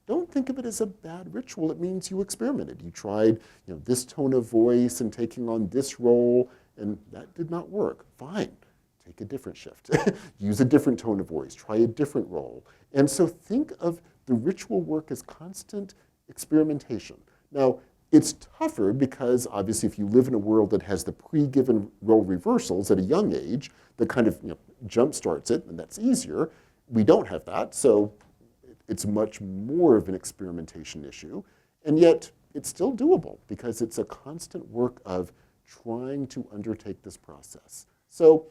Don't think of it as a bad ritual. It means you experimented. You tried this tone of voice and taking on this role, and that did not work. Fine, take a different shift. Use a different tone of voice. Try a different role. And so think of the ritual work as constant experimentation. Now, it's tougher because obviously if you live in a world that has the pre-given role reversals at a young age, that kind of jump starts it, and that's easier. We don't have that, so it's much more of an experimentation issue. And yet, it's still doable because it's a constant work of trying to undertake this process. So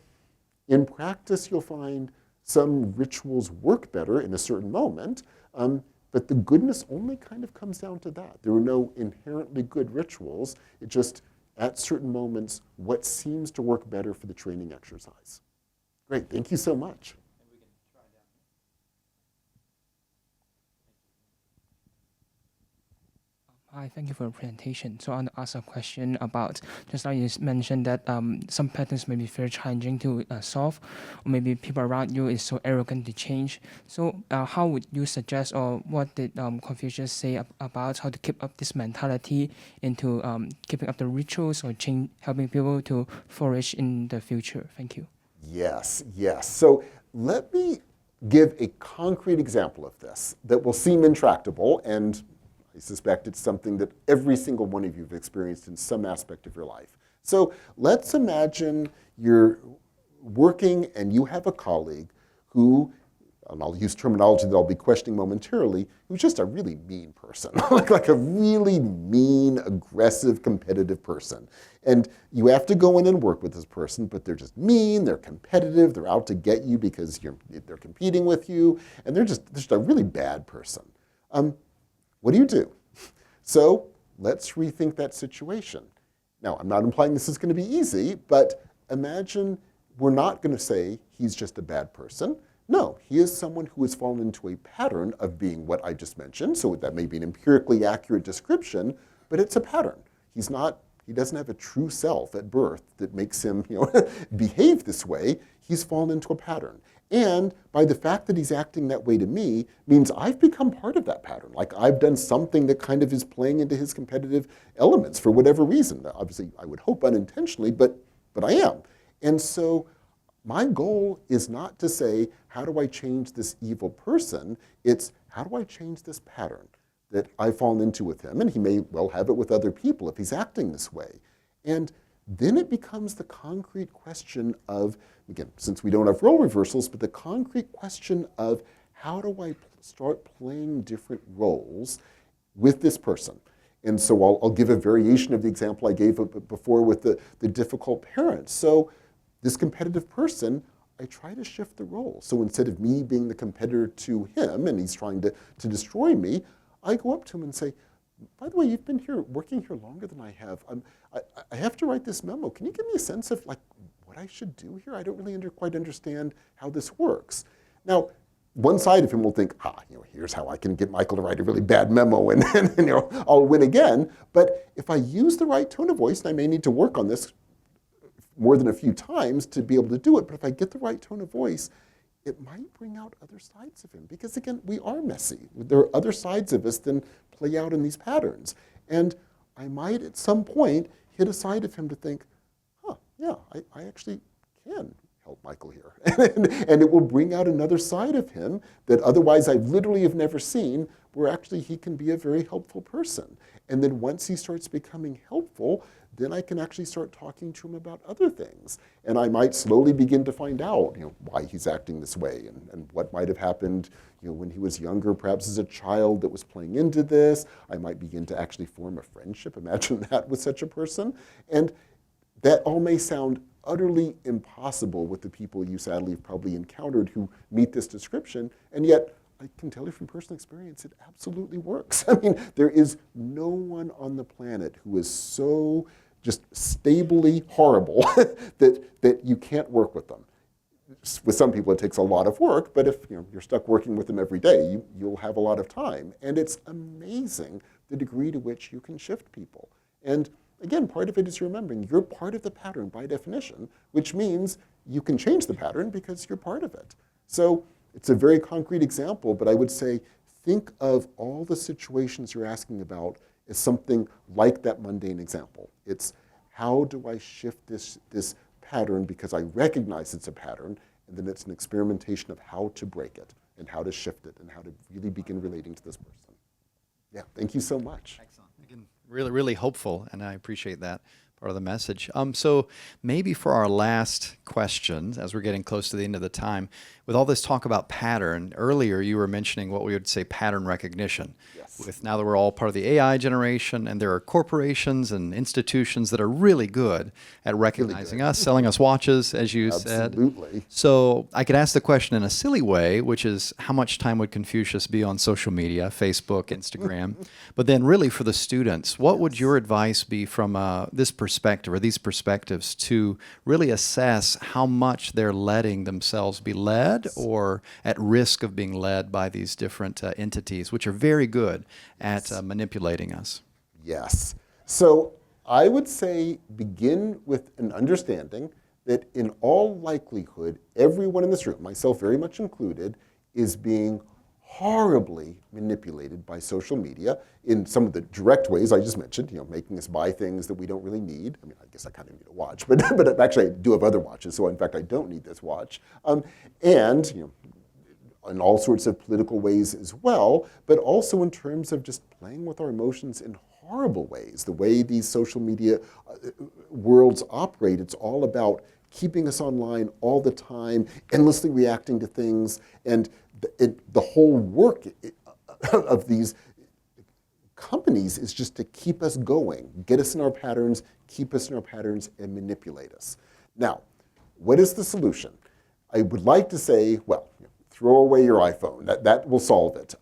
in practice, you'll find some rituals work better in a certain moment, but the goodness only kind of comes down to that. There are no inherently good rituals. It just, at certain moments, what seems to work better for the training exercise. Great, thank you so much. Hi, thank you for the presentation. So I want to ask a question about, just like you mentioned that some patterns may be very challenging to solve, or maybe people around you is so arrogant to change. So how would you suggest, or what did Confucius say about how to keep up this mentality into keeping up the rituals or helping people to flourish in the future? Thank you. Yes, yes. So let me give a concrete example of this that will seem intractable, and I suspect it's something that every single one of you have experienced in some aspect of your life. So let's imagine you're working and you have a colleague who, and I'll use terminology that I'll be questioning momentarily, who's just a really mean person, like a really mean, aggressive, competitive person. And you have to go in and work with this person, but they're just mean, they're competitive, they're out to get you because they're competing with you, and they're just a really bad person. What do you do? So let's rethink that situation. Now, I'm not implying this is going to be easy, but imagine we're not going to say he's just a bad person. No, he is someone who has fallen into a pattern of being what I just mentioned, so that may be an empirically accurate description, but it's a pattern. He doesn't have a true self at birth that makes him behave this way. He's fallen into a pattern. And by the fact that he's acting that way to me means I've become part of that pattern. Like I've done something that kind of is playing into his competitive elements for whatever reason. Obviously, I would hope unintentionally, but I am. And so my goal is not to say, how do I change this evil person? It's, how do I change this pattern that I've fallen into with him? And he may well have it with other people if he's acting this way. And then it becomes the concrete question of, again, since we don't have role reversals, but the concrete question of how do I start playing different roles with this person? And so I'll give a variation of the example I gave before with the difficult parent. So this competitive person, I try to shift the role. So instead of me being the competitor to him and he's trying to destroy me, I go up to him and say, by the way, you've been working here longer than I have. I have to write this memo. Can you give me a sense of what I should do here? I don't really quite understand how this works. Now, one side of him will think, here's how I can get Michael to write a really bad memo and I'll win again. But if I use the right tone of voice, and I may need to work on this more than a few times to be able to do it, but if I get the right tone of voice, it might bring out other sides of him. Because again, we are messy. There are other sides of us than play out in these patterns. And I might at some point hit a side of him to think, I actually can help Michael here. And it will bring out another side of him that otherwise I literally have never seen, where actually he can be a very helpful person. And then once he starts becoming helpful, then I can actually start talking to him about other things. And I might slowly begin to find out why he's acting this way and what might have happened when he was younger, perhaps as a child that was playing into this. I might begin to actually form a friendship, imagine that, with such a person. And that all may sound utterly impossible with the people you sadly have probably encountered who meet this description, and yet I can tell you from personal experience, it absolutely works. I mean, there is no one on the planet who is so just stably horrible that you can't work with them. With some people, it takes a lot of work, but if you're stuck working with them every day, you'll have a lot of time. And it's amazing the degree to which you can shift people. And again, part of it is remembering you're part of the pattern by definition, which means you can change the pattern because you're part of it. So it's a very concrete example, but I would say think of all the situations you're asking about as something like that mundane example. It's how do I shift this pattern because I recognize it's a pattern, and then it's an experimentation of how to break it and how to shift it and how to really begin relating to this person. Yeah, thank you so much. Excellent. Again, really, really hopeful, and I appreciate that part of the message. So maybe for our last question, as we're getting close to the end of the time, with all this talk about pattern, earlier you were mentioning what we would say pattern recognition. Yes. With now that we're all part of the AI generation, and there are corporations and institutions that are really good at recognizing us, selling us watches, as you said. Absolutely. So I could ask the question in a silly way, which is how much time would Confucius be on social media, Facebook, Instagram? But then really for the students, what would your advice be from this perspective or these perspectives to really assess how much they're letting themselves be led or at risk of being led by these different entities, which are very good at manipulating us? Yes. So I would say begin with an understanding that in all likelihood, everyone in this room, myself very much included, is being horribly manipulated by social media in some of the direct ways I just mentioned, making us buy things that we don't really need. I mean, I guess I kind of need a watch, but actually I do have other watches, so in fact I don't need this watch. And in all sorts of political ways as well, but also in terms of just playing with our emotions in horrible ways. The way these social media worlds operate, it's all about keeping us online all the time, endlessly reacting to things, and the whole work of these companies is just to keep us going, get us in our patterns, keep us in our patterns, and manipulate us. Now, what is the solution? I would like to say, well, throw away your iPhone. That will solve it.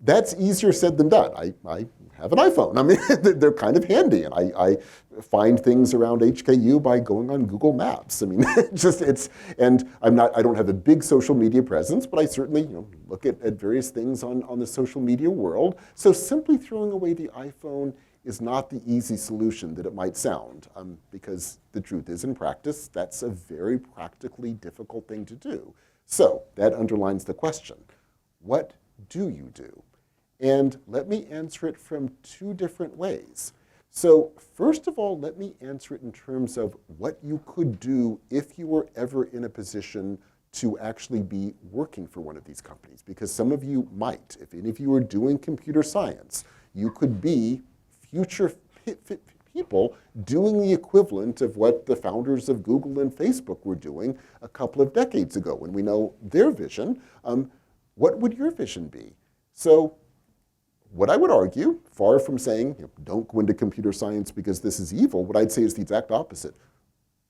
That's easier said than done. I have an iPhone. I mean, they're kind of handy, and I find things around HKU by going on Google Maps. I mean, and I don't have a big social media presence, but I certainly look at various things on the social media world. So simply throwing away the iPhone is not the easy solution that it might sound, because the truth is, in practice, that's a very practically difficult thing to do. So that underlines the question, what do you do? And let me answer it from two different ways. So first of all, let me answer it in terms of what you could do if you were ever in a position to actually be working for one of these companies. Because some of you might. If any of you are doing computer science, you could be future people doing the equivalent of what the founders of Google and Facebook were doing a couple of decades ago. When we know their vision, what would your vision be? So what I would argue, far from saying, don't go into computer science because this is evil, what I'd say is the exact opposite.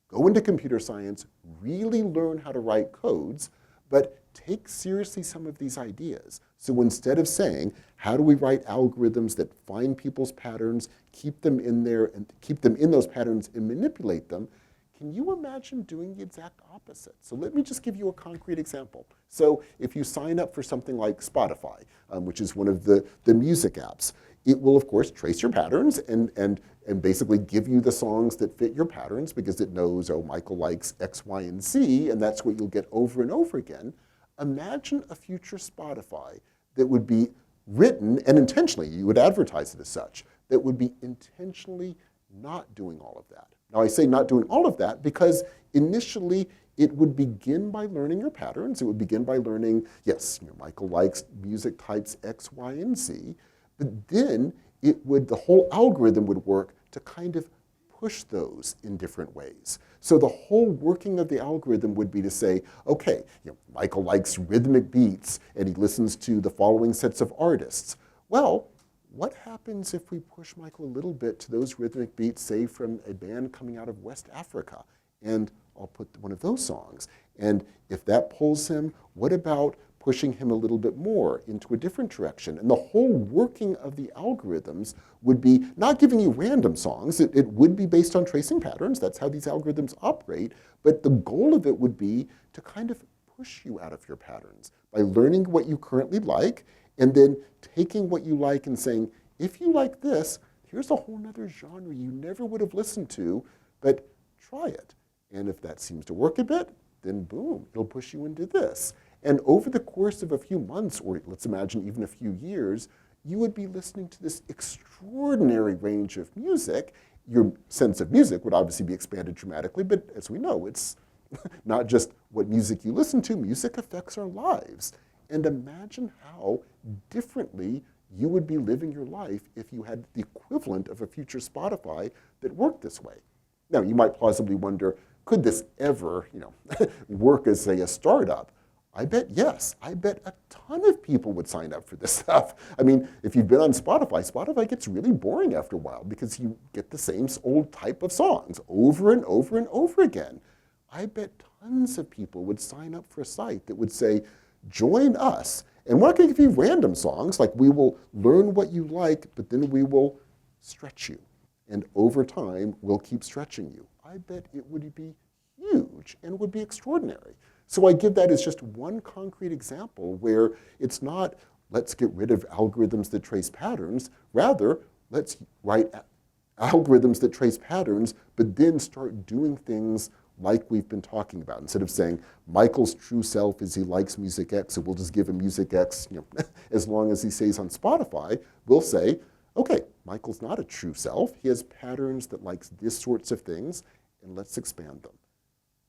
Go into computer science, really learn how to write codes, but take seriously some of these ideas. So instead of saying, how do we write algorithms that find people's patterns, keep them in there, and keep them in those patterns and manipulate them, can you imagine doing the exact opposite? So let me just give you a concrete example. So if you sign up for something like Spotify, which is one of the music apps, it will, of course, trace your patterns and basically give you the songs that fit your patterns because it knows, oh, Michael likes X, Y, and Z, and that's what you'll get over and over again. Imagine a future Spotify that would be written, and intentionally, you would advertise it as such, that would be intentionally not doing all of that. Now, I say not doing all of that because initially it would begin by learning your patterns. It would begin by learning, yes, Michael likes music types X, Y, and Z, but then the whole algorithm would work to kind of push those in different ways. So the whole working of the algorithm would be to say, okay, Michael likes rhythmic beats and he listens to the following sets of artists. Well, what happens if we push Michael a little bit to those rhythmic beats, say from a band coming out of West Africa? And I'll put one of those songs. And if that pulls him, what about pushing him a little bit more into a different direction? And the whole working of the algorithms would be not giving you random songs. It would be based on tracing patterns. That's how these algorithms operate. But the goal of it would be to kind of push you out of your patterns by learning what you currently like and then taking what you like and saying, if you like this, here's a whole other genre you never would have listened to, but try it. And if that seems to work a bit, then boom, it'll push you into this. And over the course of a few months, or let's imagine even a few years, you would be listening to this extraordinary range of music. Your sense of music would obviously be expanded dramatically, but as we know, it's not just what music you listen to. Music affects our lives. And imagine how differently you would be living your life if you had the equivalent of a future Spotify that worked this way. Now, you might plausibly wonder, could this ever, work as, say, a startup? I bet yes. I bet a ton of people would sign up for this stuff. I mean, if you've been on Spotify, Spotify gets really boring after a while because you get the same old type of songs over and over and over again. I bet tons of people would sign up for a site that would say, join us. And we're not going to give you random songs, like we will learn what you like, but then we will stretch you. And over time, we'll keep stretching you. I bet it would be huge and would be extraordinary. So I give that as just one concrete example where it's not, let's get rid of algorithms that trace patterns. Rather, let's write algorithms that trace patterns, but then start doing things like we've been talking about. Instead of saying, Michael's true self is he likes music X, so we'll just give him music X as long as he stays on Spotify, we'll say, okay, Michael's not a true self. He has patterns that likes this sorts of things, and let's expand them.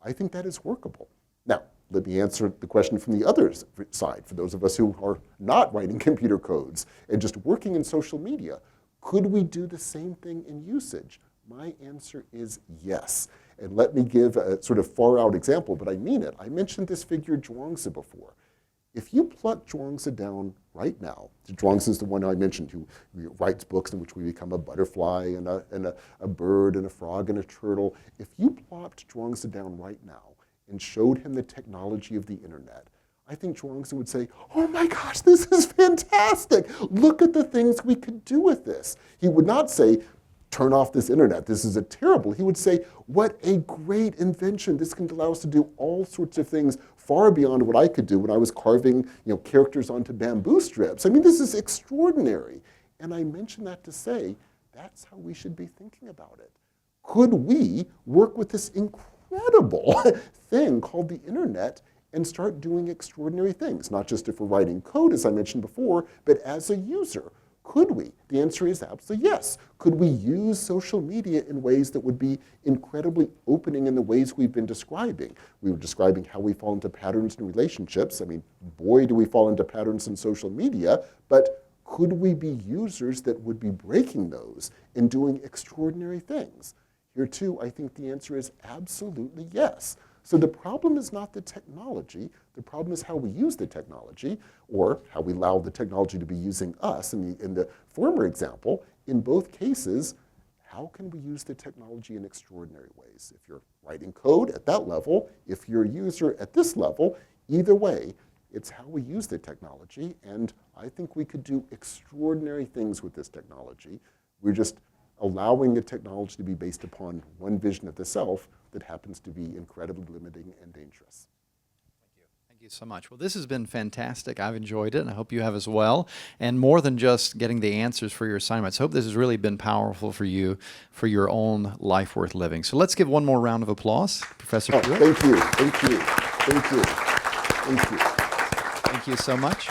I think that is workable. Now, let me answer the question from the other side, for those of us who are not writing computer codes and just working in social media. Could we do the same thing in usage? My answer is yes. And let me give a sort of far-out example, but I mean it. I mentioned this figure Zhuangzi before. If you pluck Zhuangzi down right now, Zhuangzi is the one I mentioned who writes books in which we become a butterfly and a bird and a frog and a turtle. If you plopped Zhuangzi down right now and showed him the technology of the internet, I think Zhuangzi would say, oh my gosh, this is fantastic. Look at the things we could do with this. He would not say, turn off this internet, this is a terrible. He would say, what a great invention. This can allow us to do all sorts of things far beyond what I could do when I was carving characters onto bamboo strips. I mean, this is extraordinary. And I mention that to say, that's how we should be thinking about it. Could we work with this incredible thing called the internet and start doing extraordinary things? Not just if we're writing code, as I mentioned before, but as a user. Could we? The answer is absolutely yes. Could we use social media in ways that would be incredibly opening in the ways we've been describing? We were describing how we fall into patterns in relationships. I mean, boy, do we fall into patterns in social media, but could we be users that would be breaking those and doing extraordinary things? Here too, I think the answer is absolutely yes. So the problem is not the technology. The problem is how we use the technology, or how we allow the technology to be using us. In the former example, in both cases, how can we use the technology in extraordinary ways? If you're writing code at that level, if you're a user at this level, either way, it's how we use the technology. And I think we could do extraordinary things with this technology. We're just allowing the technology to be based upon one vision of the self that happens to be incredibly limiting and dangerous. Thank you so much. Well, this has been fantastic. I've enjoyed it, and I hope you have as well. And more than just getting the answers for your assignments, I hope this has really been powerful for you for your own life worth living. So let's give one more round of applause, Professor Pruitt. Thank you. Thank you. Thank you. Thank you. Thank you so much.